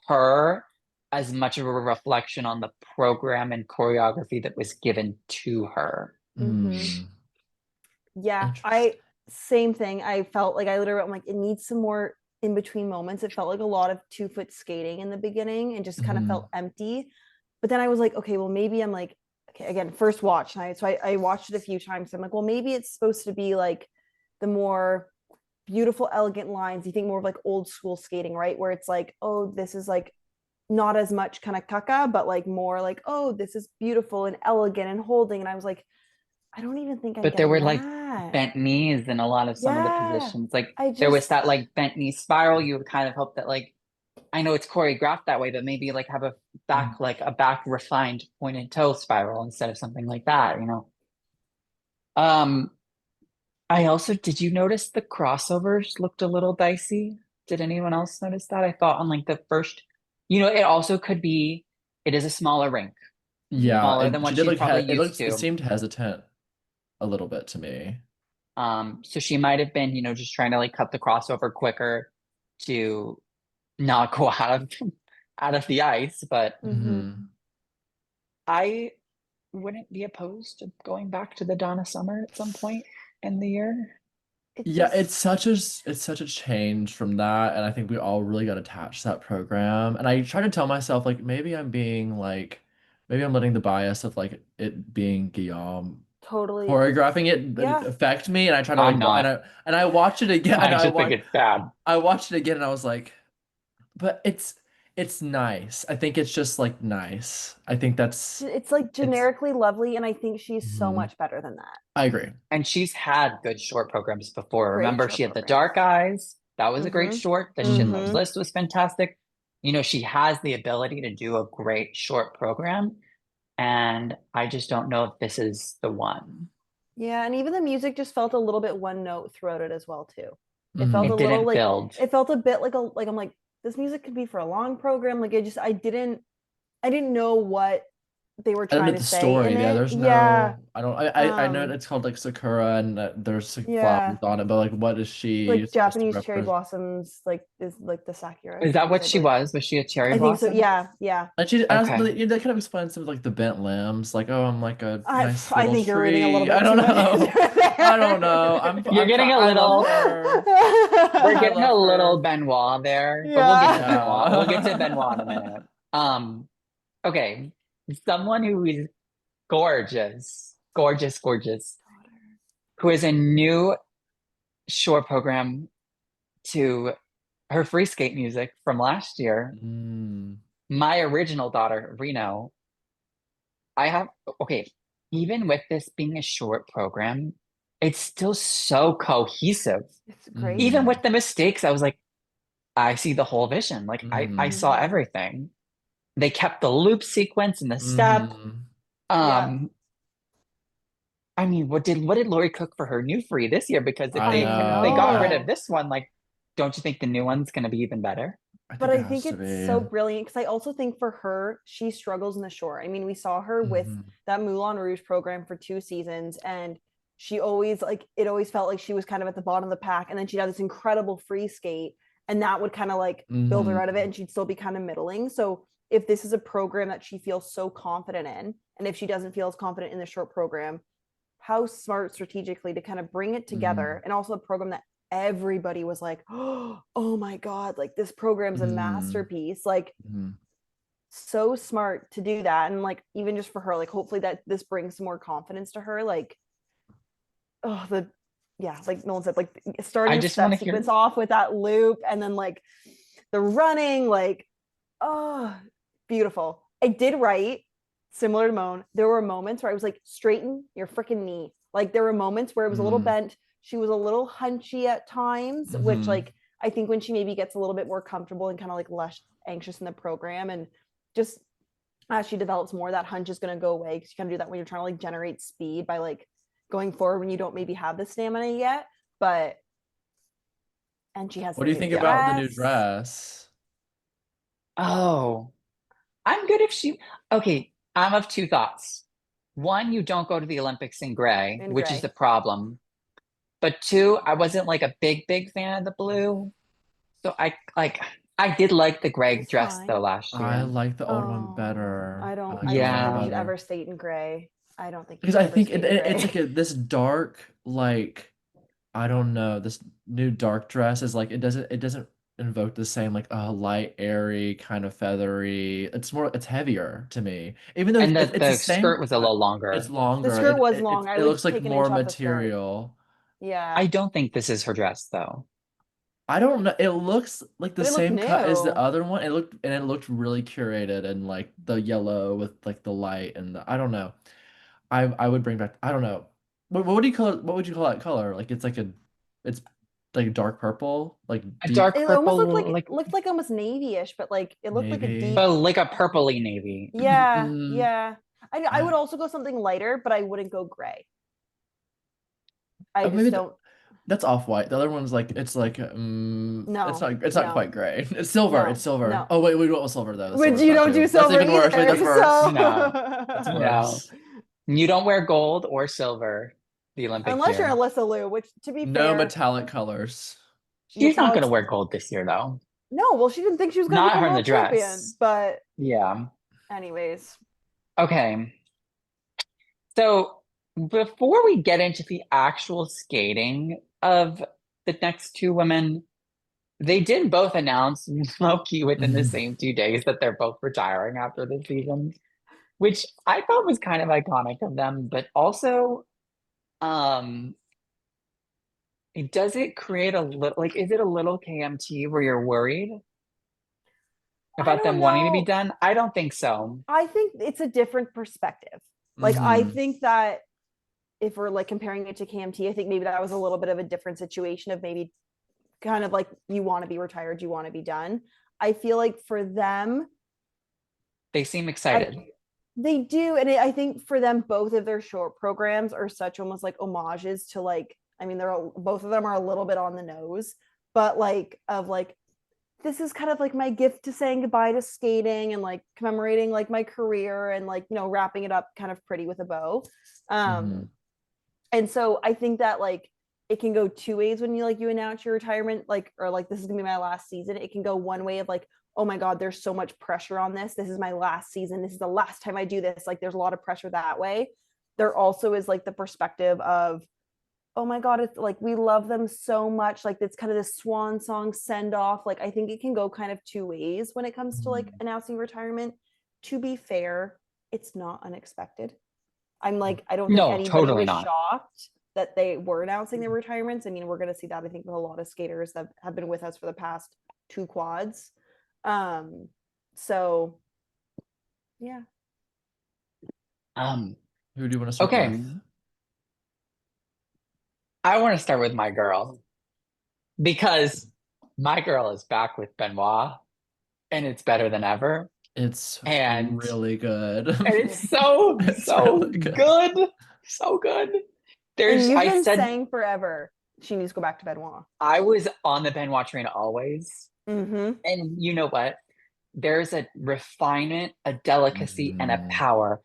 her as much of a reflection on the program and choreography that was given to her. Mm-hmm. Mm. Yeah, Interesting. same thing. I felt like I'm like, it needs some more in between moments. It felt like a lot of 2 foot skating in the beginning and just kind of Mhm. felt empty. But then I was like, okay, well, maybe I'm like, okay, again, first watch night. So I watched it a few times. I'm like, well, maybe it's supposed to be like the more beautiful, elegant lines. You think more of like old school skating, right? Where it's like, oh, this is like not as much kind of caca, but like more like, oh, this is beautiful and elegant and holding. And I was like, I don't even think I'm But there getting were like that. bent knees in a lot of some of the Yeah. positions. Like I there was just, that like bent knee spiral. You would kind of hope that like I know it's choreographed that way, but maybe like have Mm. a back refined pointed toe spiral instead of something like that, you know. Um, I also did you notice the crossovers looked a little dicey? Did anyone else notice that? I thought on like the first, it also could be it is a smaller rink, Yeah, smaller than she what did she's look probably used it to. seemed hesitant a little bit to me. So she might have been, just trying to like cut the crossover quicker to not go out of the ice, but mhm. Mhm. I wouldn't be opposed to going back to the Donna Summer at some point in the year. It Yeah, just it's such a change from that, and I think we all really got attached to that program. And I try to tell myself like maybe I'm letting the bias of like it being Guillaume totally, choreographing it yeah. affect me, and I try to I'm not. and I watched it again, and I just think it's bad. I watched it again, and I was like, but it's nice. I think it's just like nice. I think It's like it's. generically lovely, and I think she's so Mhm. much better than that. I agree. And she's had good short programs before. Great Remember, short she had the programs. Dark Eyes. That was a great Mm-hmm. short. The Schindler's Mm-hmm. List was fantastic. You know, she has the ability to do a great short program. And I just don't know if this is the one. Yeah, and even the music just felt a little bit one note throughout it as well too. It felt Mhm. a It little didn't like build. it felt a bit like I'm like this music could be for a long program. Like I didn't know what they were I don't know trying to the say story. in Yeah, it. there's Yeah. no. I don't. I know Um it's called like Sakura and there's like flowers yeah. on it, but like, what is she Like supposed to Japanese cherry represent? blossoms like is like the sakura Is that what trees, I she believe. was? Was she a cherry I think so. blossom? Yeah, yeah. And she, Okay. they kind of explain some of like the bent limbs, like, oh, I'm like a nice I little think you're reading a little tree. I bit don't too much into know. I don't know. You're getting a I love little, her. we're I getting a love little her. Benoit there, but we'll get to Benoit. We'll get to Benoit in a Yeah. minute. Um, okay. Someone who is gorgeous, gorgeous, gorgeous, who is a new short program to her free skate music from last year. Mm. My original daughter, Reno, I have, okay, even with this being a short program, it's still so cohesive. It's great. Even with Mm. the mistakes, I was like, I see the whole vision. Like I Mm. saw Mm-hmm. everything. They kept the loop sequence and the step. Mm. Yeah, Um, I mean, what did Lori cook for her new free this year? Because I if they got rid know. of this one, like, don't you think the new one's gonna be even better? I but think it I think has to it's be. so brilliant because I also think for her, she struggles in the shore. I mean, we saw her with Mhm. that Moulin Rouge program for 2 seasons, and she always like it always felt like she was kind of at the bottom of the pack, and then she'd have this incredible free skate, and that would kind of like build her out of it, Mhm. and she'd still be kind of middling. So if this is a program that she feels so confident in, and if she doesn't feel as confident in the short program, how smart strategically to kind of bring it together, Mhm. and also a program that everybody was like, oh my god, like this program's a Mhm. masterpiece, like Mhm. so smart to do that. And like even just for her, like hopefully that this brings some more confidence to her, like oh the yeah, like Nolan said, like I starting just want step to hear. sequence off with that loop and then like the running, like oh beautiful. I did write similar to Moan. There were moments where I was like, straighten your freaking knee. Like there were moments where it was a little Mhm. bent. She was a little hunchy at times, which Mhm. like I think when she maybe gets a little bit more comfortable and kind of like less anxious in the program and just as she develops more, that hunch is going to go away because you kind of do that when you're trying to like generate speed by like going forward when you don't maybe have the stamina yet. But and she has What the do you new think about the new dress dress? Oh, I'm good if she. Okay, I'm of two thoughts. One, you don't go to the Olympics in gray, in which is gray. the problem. But two, I wasn't like a big fan of the blue. So I did like the It gray was dress though fine. last I year. like the old one Oh, better. I like I the old don't one think you Yeah. should ever better skate in gray. I don't think you because should I ever think skate in it's gray. like this dark, like, I don't know, this new dark dress is like it doesn't invoke the same like light, airy, kind of feathery. It's heavier to me. Even though And it's the the same, skirt was a little it's longer. The longer. skirt was long. I It would looks like take an inch more off the skirt. material. I Yeah, don't think this is her dress though. I don't know. It looks like the but it looked same cut as the new. other one. It looked really curated and like the yellow with like the light and I don't know. I would bring back. I don't know. What do you call it? What would you call that color? Like it's like dark purple, like A deep dark It almost purple, like, looked like almost navy-ish, but like it looked like a navy. deep. but like a purpley navy. Yeah, Mm, yeah. I would also go something lighter, but I wouldn't go gray. I maybe just don't. that's off white. The other one's like No, it's not no, quite gray. It's silver. It's no, silver. no. Oh wait, we don't want silver though. Which Silver's you bad don't do too. That's silver even worse. Wait, either. that's worse. No, That's So no. worse. You don't wear gold or silver the Olympics unless you're year. Alyssa Liu, which to be No fair, metallic colors. She's not gonna metallics. wear gold this year though. No, well, she didn't think she was going to Not become her in the world champion. dress. But Yeah. anyways, Okay. So before we get into the actual skating, of the next two women, they did both announce low-key within the same 2 days that they're both retiring after the season, which I thought was kind of iconic of them, but also um does it create a little like is it a little KMT where you're worried I about don't them wanting to be know. done? I don't think so. I think it's a different perspective. Like I think that if we're like comparing it to KMT, I think maybe that was a little bit of a different situation of maybe kind of like you want to be retired, you want to be done. I feel like for them, They seem excited. they do, and I think for them, both of their short programs are such almost like homages to like. I mean, they're both of them are a little bit on the nose, but like of like this is kind of like my gift to saying goodbye to skating and like commemorating like my career and like wrapping it up kind of pretty with a bow. And so I think that like it can go two ways when you announce your retirement, like, or like this is gonna be my last season. It can go one way of like, oh my god, there's so much pressure on this, this is my last season, this is the last time I do this, like there's a lot of pressure that way. There also is like the perspective of, oh my god, it's like we love them so much, like it's kind of this swan song send off. Like I think it can go kind of two ways when it comes to like announcing retirement. To be fair, it's not unexpected. I'm like, I don't think No, anybody totally was not. shocked that they were announcing their retirements. I mean, we're going to see that, I think, with a lot of skaters that have been with us for the past two quads. So, yeah. Who do you want to start Okay. with? I want to start with my girl because my girl is back with Benoit and it's better than ever. It's And really good. it's so, It's so really good. good. So good. And you've been said saying forever she needs to go back to Benoit. I was on the Benoit train always. Mm-hmm. And you know what? There's a refinement, a delicacy, and a power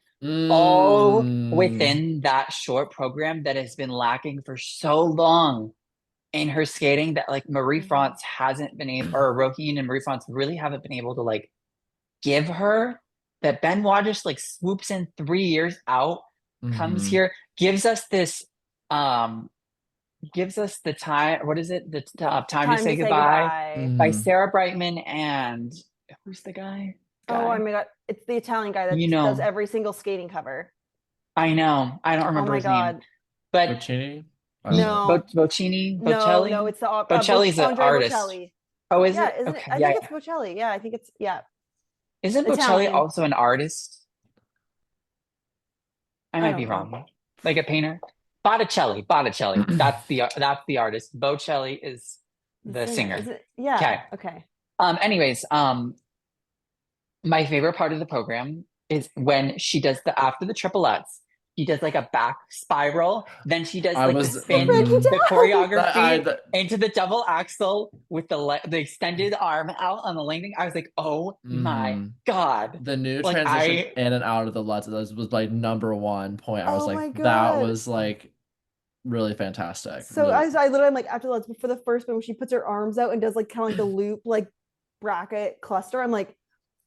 all within that short program that has been lacking for so long in her skating that like Marie France hasn't been able, or Roheen and Marie France really haven't been able to like give her, that Benoit just like swoops in 3 years out, comes here, um gives us the time, what is it, the time to say goodbye by Sarah Brightman and who's the guy? Oh my god, it's the Italian guy that does every single skating cover. I know, I don't remember his name, but Boccini? No, Bocelli. no, it's the Bocelli's an Andre artist. Bocelli. Oh, is yeah, it? isn't Okay, it? I think it's Bocelli. Yeah, I think it's Isn't Italian. Bocelli also an artist? I might be wrong. Know. Like a painter. Botticelli. That's the artist. Bocelli is the singer. Is it? Yeah. Okay. Anyways, my favorite part of the program is when she does after the triplets, she does like a back spiral, then she does like the spin, the choreography into the double axel with the extended arm out on the landing. I was like, oh my god. The new transition in and out of the LUTs was like #1 point. I was like, that was like really fantastic. So really. I literally, I'm like, after the LUTs, for the first one, when she puts her arms out and does like kind of like the loop, like bracket cluster, I'm like,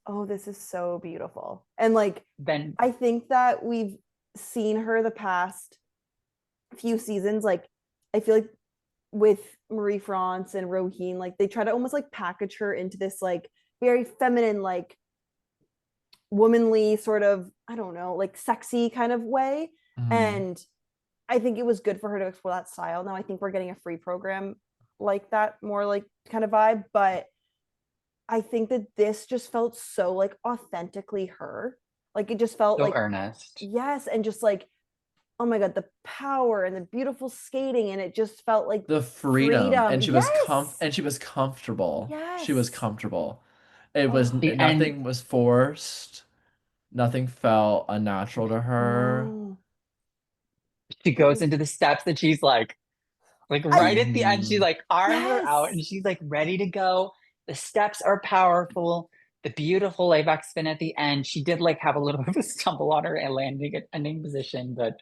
oh, this is so beautiful. And like, then I think that we've seen her the past few seasons. Like, I feel like with Marie France and Roheen, like they try to almost like package her into this like very feminine, like womanly sort of, I don't know, like sexy kind of way. And I think it was good for her to explore that style. Now I think we're getting a free program like that, more like kind of vibe, but I think that this just felt so like authentically her. Like it just felt so like earnest. Yes, and just like, oh my god, the power and the beautiful skating, and it just felt like the freedom. And she was comfortable. She was comfortable. It was nothing was forced. Nothing felt unnatural to her. No. She goes into the steps and she's like right at the end, she's like arms are out and she's like ready to go. The steps are powerful. The beautiful layback spin at the end. She did like have a little bit of a stumble on her and ending position, but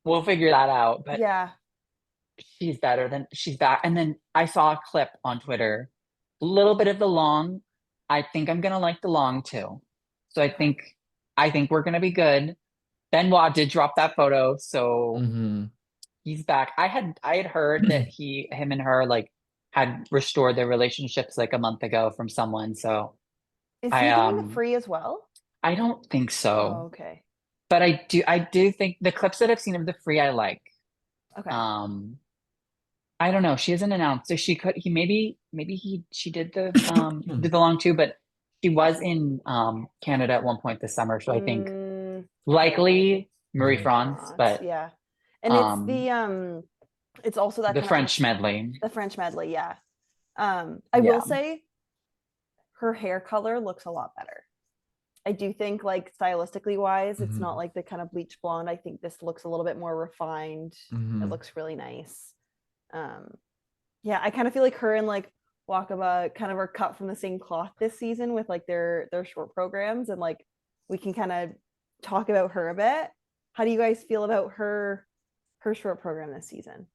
we'll figure that out. But yeah, she's better than she's back. And then I saw a clip on Twitter, a little bit of the long. I think I'm gonna like the long too. So I think we're gonna be good. Benoit did drop that photo, so He's back. I had heard that him and her like had restored their relationships like a month ago from someone. So Is I he doing the free as well? I don't think Oh, so. okay. But I do think the clips that I've seen of the free I like. Okay. I don't know. She hasn't announced. So he maybe she did the long too, but she was in Canada at one point this summer. So I think likely Marie France, France, but yeah. And um it's also that the kind of French medley. the French medley, yeah. I Yeah. will say her hair color looks a lot better. I do think like stylistically wise, it's not like the kind of bleach blonde. I think this looks a little bit more refined. It looks really nice. Yeah, I kind of feel like her and like Wakaba kind of are cut from the same cloth this season with like their short programs, and like we can kind of talk about her a bit. How do you guys feel about her short program this season?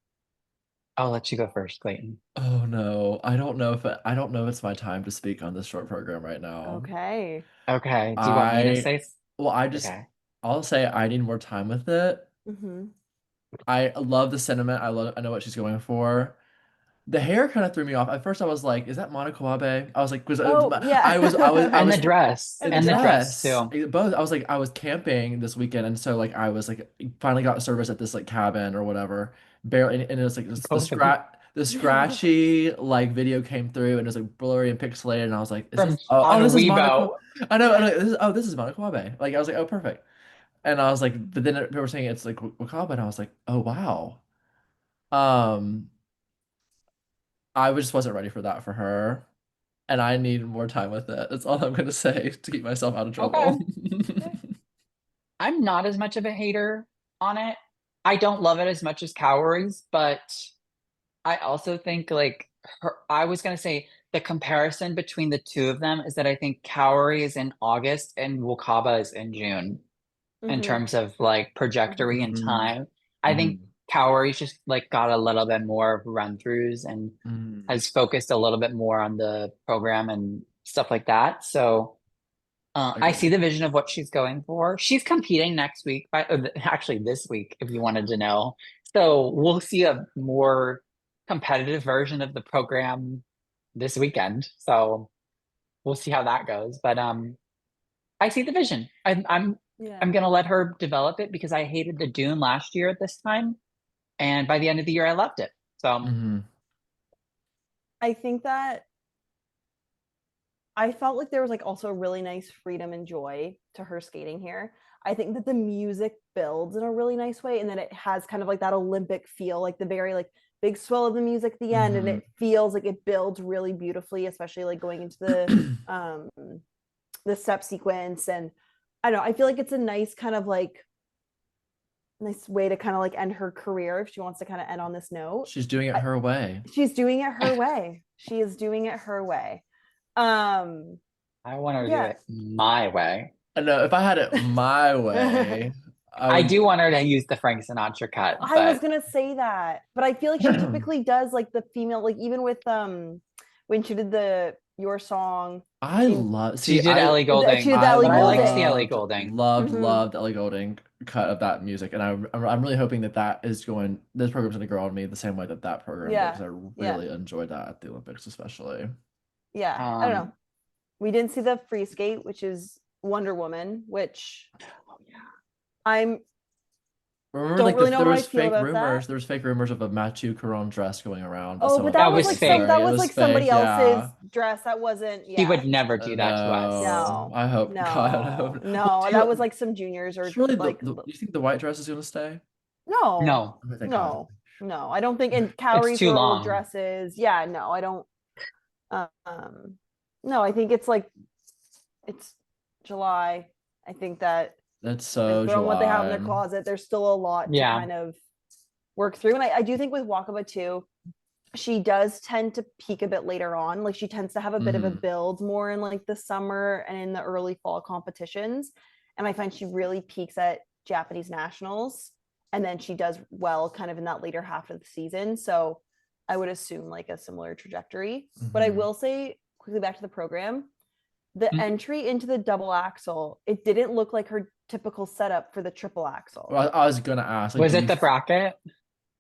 I'll let you go first, Clayton. Oh no, I don't know if it's my time to speak on this short program right now. Okay. Okay. Do you want me to I say? well, Okay. I'll say I need more time with it. Mm-hmm. I love the sentiment. I know what she's going for. The hair kind of threw me off. At first, I was like, "Is that Monaco Wabe?" I was like, "Because Oh yeah. I And the was dress. And the the And the dress dress too. both." I was like, I was camping this weekend, and so like I was like, finally got service at this like cabin or whatever. Barely, and it was like Both of you. the scratchy like video came through, and it was like blurry and pixelated, and I was like, "Is From this? Oh, on this is Weibo. Monaco." I know. This is Monaco Wabe. Like I was like, "Oh, perfect." And I was like, but then people were saying it's like Wakaba, and I was like, "Oh wow." Um. I just wasn't ready for that for her, and I need more time with it. That's all I'm gonna say to keep myself out of Okay. trouble. I'm not as much of a hater on it. I don't love it as much as Kaori's, but I also think like I was gonna say the comparison between the two of them is that I think Kaori is in August and Wakaba is in June in Mm-hmm. terms of like Mm-hmm. trajectory and Mm, time. I think mm, Kaori's just like got a little bit more run throughs and mm. has focused a little bit more on the program and stuff like that. So I see Agreed. the vision of what she's going for. She's competing next week, actually this week, if you wanted to know. So we'll see a more competitive version of the program this weekend. So we'll see how that goes. But I see the vision. I'm Yeah. gonna let her develop it because I hated the Dune last year at this time, and by the end of the year, I loved it. So Hmm. I think that I felt like there was like also a really nice freedom and joy to her skating here. I think that the music builds in a really nice way, and then it has kind of like that Olympic feel, like the very like big swell of the music at the end, and Hmm. it feels like it builds really beautifully, especially like going into the step sequence. And I don't know, I feel like it's a nice kind of like nice way to kind of like end her career if she wants to kind of end on this note. She's doing it her way. She's doing it her way. She is doing it her way. Um, I want her to do yeah, it my way. I know if I had it my way, I I would. do want her to use the Frank Sinatra cut, I was but gonna say that, but I feel like she typically does like the female, like even with when she did the your song, I she love she see did Ellie she Goulding. did the I Ellie But I like to see Goulding. Ellie Goulding. Mm-hmm. loved Ellie Goulding cut of that music, and I'm really hoping that this program's going to grow on me the same way that that program did, because Yeah, I yeah, really enjoyed that at the Olympics, especially. yeah. I don't know. Um, We didn't see the free skate, which is Wonder Woman, which oh, yeah. I'm Remember, don't like really know there how I was feel about that. there was fake rumors of a Mathieu Caron dress going around that Oh, but someone that That was was like fake. that It was was like somebody fake, else's yeah. dress. That wasn't, She yeah. would never do that to us. No, No, I hope God, I no, hope. Well, no. That was like some juniors or it's really like you think the white dress is going to stay? no, No, Oh, thank God. no, no. I don't think. And it's Cowries too were old long. dresses. Yeah, no, I don't. No, I think it's like it's July. I think that That's based so on what they have in their July. closet, there's still a lot to Yeah. kind of work through. And I do think with Wakaba too, she does tend to peak a bit later on. Like she tends to have a bit of a Hmm. build more in like the summer and in the early fall competitions. And I find she really peaks at Japanese nationals. And then she does well kind of in that later half of the season. So I would assume like a similar trajectory. But I Hmm. will say quickly back to the program, the Mhm. entry into the double axle, it didn't look like her typical setup for the triple axle. Well, I was gonna ask, like, Was it the bracket?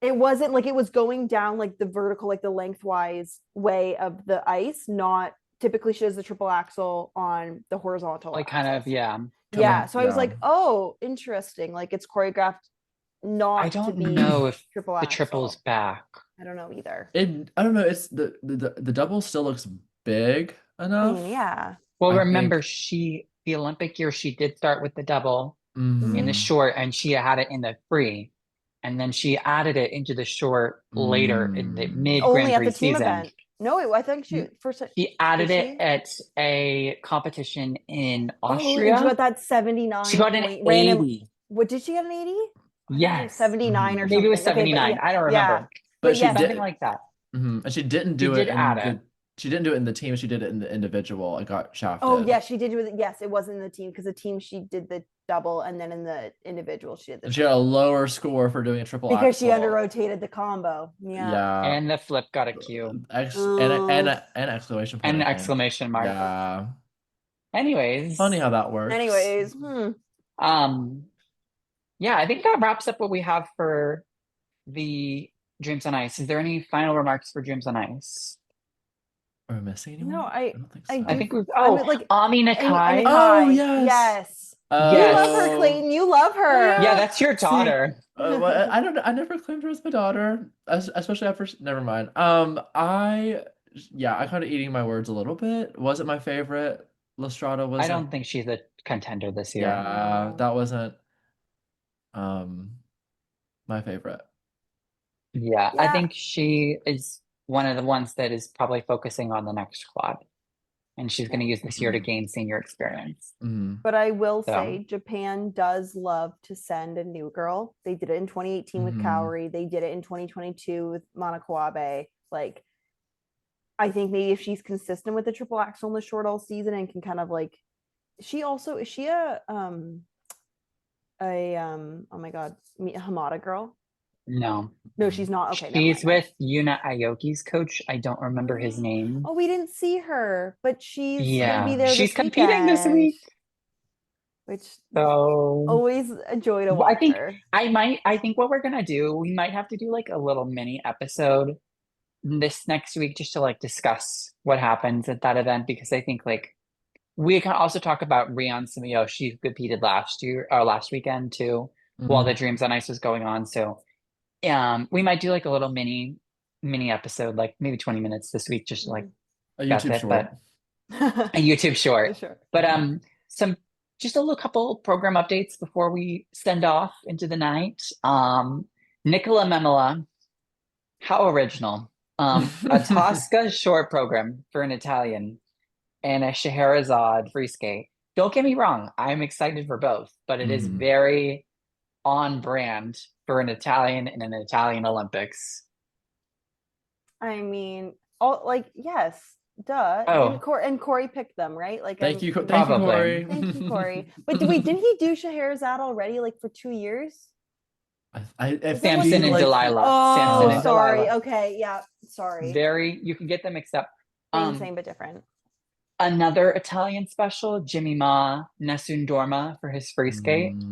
it wasn't like it was going down like the vertical, like the lengthwise way of the ice, not typically she does the triple axel on the horizontal Like kind of, axis. yeah. Yeah. So I was Yeah. like, oh, interesting. Like it's choreographed I not to don't be know if triple the axel. triple's back. I don't know either. I don't know. It's the double still looks big I enough. mean, yeah. Well, I remember think. the Olympic year, she did start with the double in the Mm, short, and she had it in the free, and then she added it into the short later in the mid Only Grand at Prix the team season. event. No, I think she N- first. She added Did it she? at a competition in Oh, and she Austria. got that She 79 got an point random. 80. What did she get an 80? I thought it was Yes. 79 or Maybe it was something. Okay, but 79. yeah, I don't yeah. remember. but she yes, Something did, like that. and she didn't She do it did add in it. the. She didn't do it in the team. She did it in the individual. I got shafted. Oh, yeah, she did do it. Yes, it was in the team because the team she did the double, and then in the individual she did the And she got a lower score for doing a triple because she axel. under rotated the combo. Yeah. Yeah. And the flip got a Q. And exclamation point. And I think. exclamation mark. Yeah. Anyways. Funny how that works. Anyways, Yeah, I think that wraps up what we have for the Dreams on Ice. Is there any final remarks for Dreams on Ice? Are we missing anyone? No, I don't think I so. I do- think we've I mean, like Ami and Nakai. Oh, Nakai. yes. Yes. Oh. You love her, Clayton. You love her. Yeah. Yeah, that's your See, daughter. well, I never claimed her as my daughter, especially after. Never mind. I kind of eating my words a little bit. Wasn't my favorite. Lestrada I wasn't. don't think she's a contender this year. Yeah, No. that wasn't my favorite. Yeah, I Yeah. think she is one of the ones that is probably focusing on the next quad. And she's going to use this year to gain senior experience. Mhm. But I will So. say Japan does love to send a new girl. They did it in 2018 with Mhm. Kaori. They did it in 2022 with Monaco Abe. Like, I think maybe if she's consistent with the triple axel in the short all season and can kind of like, she also is she a oh my god, Hamada girl? No. No, she's not. Okay, never She's mind. with Yuna Aoki's coach. I don't remember his name. Oh, we didn't see her, but she's gonna be Yeah, there she's this competing this weekend, week. which So always a joy to I watch think her. I think what we're gonna do, we might have to do like a little mini episode this next week just to like discuss what happens at that event, because I think like we can also talk about Rion Sumio. She competed last year or last weekend too, while the Dreams on Ice was going on. So we might do like a little mini episode, like maybe 20 minutes this week, just like A that's YouTube it, short. but a YouTube short. Sure. But some just a little couple program updates before we send off into the night. Nicola Memola, how original. A Tosca short program for an Italian and a Scheherazade free skate. Don't get me wrong, I'm excited for both, but it is Mhm. very on brand for an Italian in an Italian Olympics. I mean, all like yes, duh. Oh. And Corey picked them, right? Like Thank you, Probably. Corey. Thank you, Corey. But didn't he do Scheherazade already like for 2 years? It Samson feel and like- Delilah. Oh, Samson and sorry. Delilah. Okay, yeah, sorry. You can get them mixed up. Same but different. Another Italian special, Jimmy Ma Nessun Dorma for his free skate. I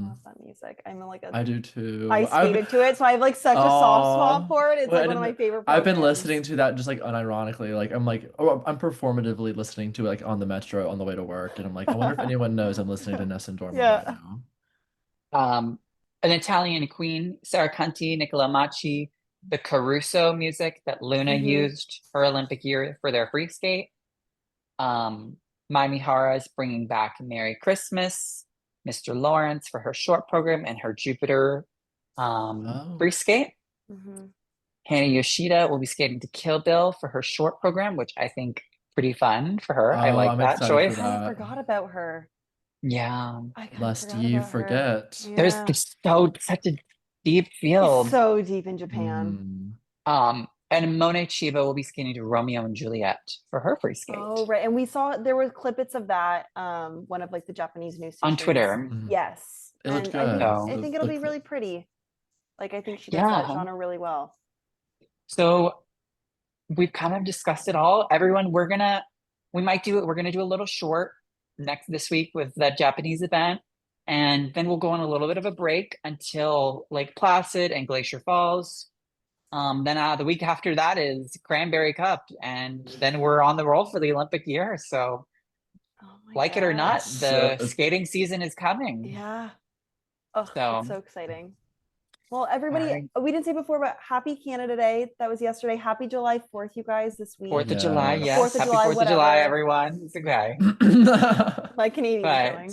love that music. I'm like I do too. I skated to it, so I have like such a soft spot for it. It's Well, like one of my favorite I've been programs. listening to that just like unironically. Like I'm performatively listening to it like on the metro on the way to work, and I'm like, I wonder if anyone knows I'm listening to Nessun Dorma Yeah. right now. An Italian queen, Sarah Conti, Nicola Macci, the Caruso music that Luna used her Olympic year for their free skate. Mai Mihara is bringing back Merry Christmas, Mr. Lawrence for her short program and her Jupiter free skate. Hannah Yoshida will be skating to Kill Bill for her short program, which I think pretty fun for her. I like I'm that excited choice. for I that. forgot about her. Yeah. Lest you forget. Yeah. There's such a deep field. It's so deep in Japan. And Monet Chiba will be skating to Romeo and Juliet for her free skate. Oh, right. And we saw there were clippets of that, one of like the Japanese news on stations. Twitter. Yes. It looked and good. I think it'll be really pretty. Like I think she does that genre really well. So we've kind of discussed it all. Everyone, we're gonna do a little short this week with that Japanese event. And then we'll go on a little bit of a break until Lake Placid and Glacier Falls. Then the week after that is Cranberry Cup, and then we're on the roll for the Olympic year. So, Oh my like it or not, gosh. the So- skating season is coming. Yeah. Oh, So- it's so exciting. Well, everybody, right. we didn't say before, but happy Canada Day. That was yesterday. Happy July 4th, you guys, this week. 4th of July, Yes. yes. 4th of Happy July, 4th of July, whatever. everyone. It's okay. My Canadian But showing.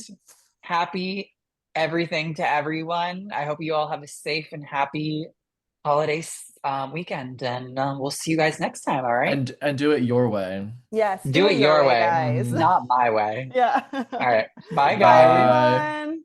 happy everything to everyone. I hope you all have a safe and happy holiday weekend, and we'll see you guys next time. All right, and do it your way. Yes. do it your way, guys. Mm. not my way. Yeah. All right, bye Bye, guys. Bye. everyone.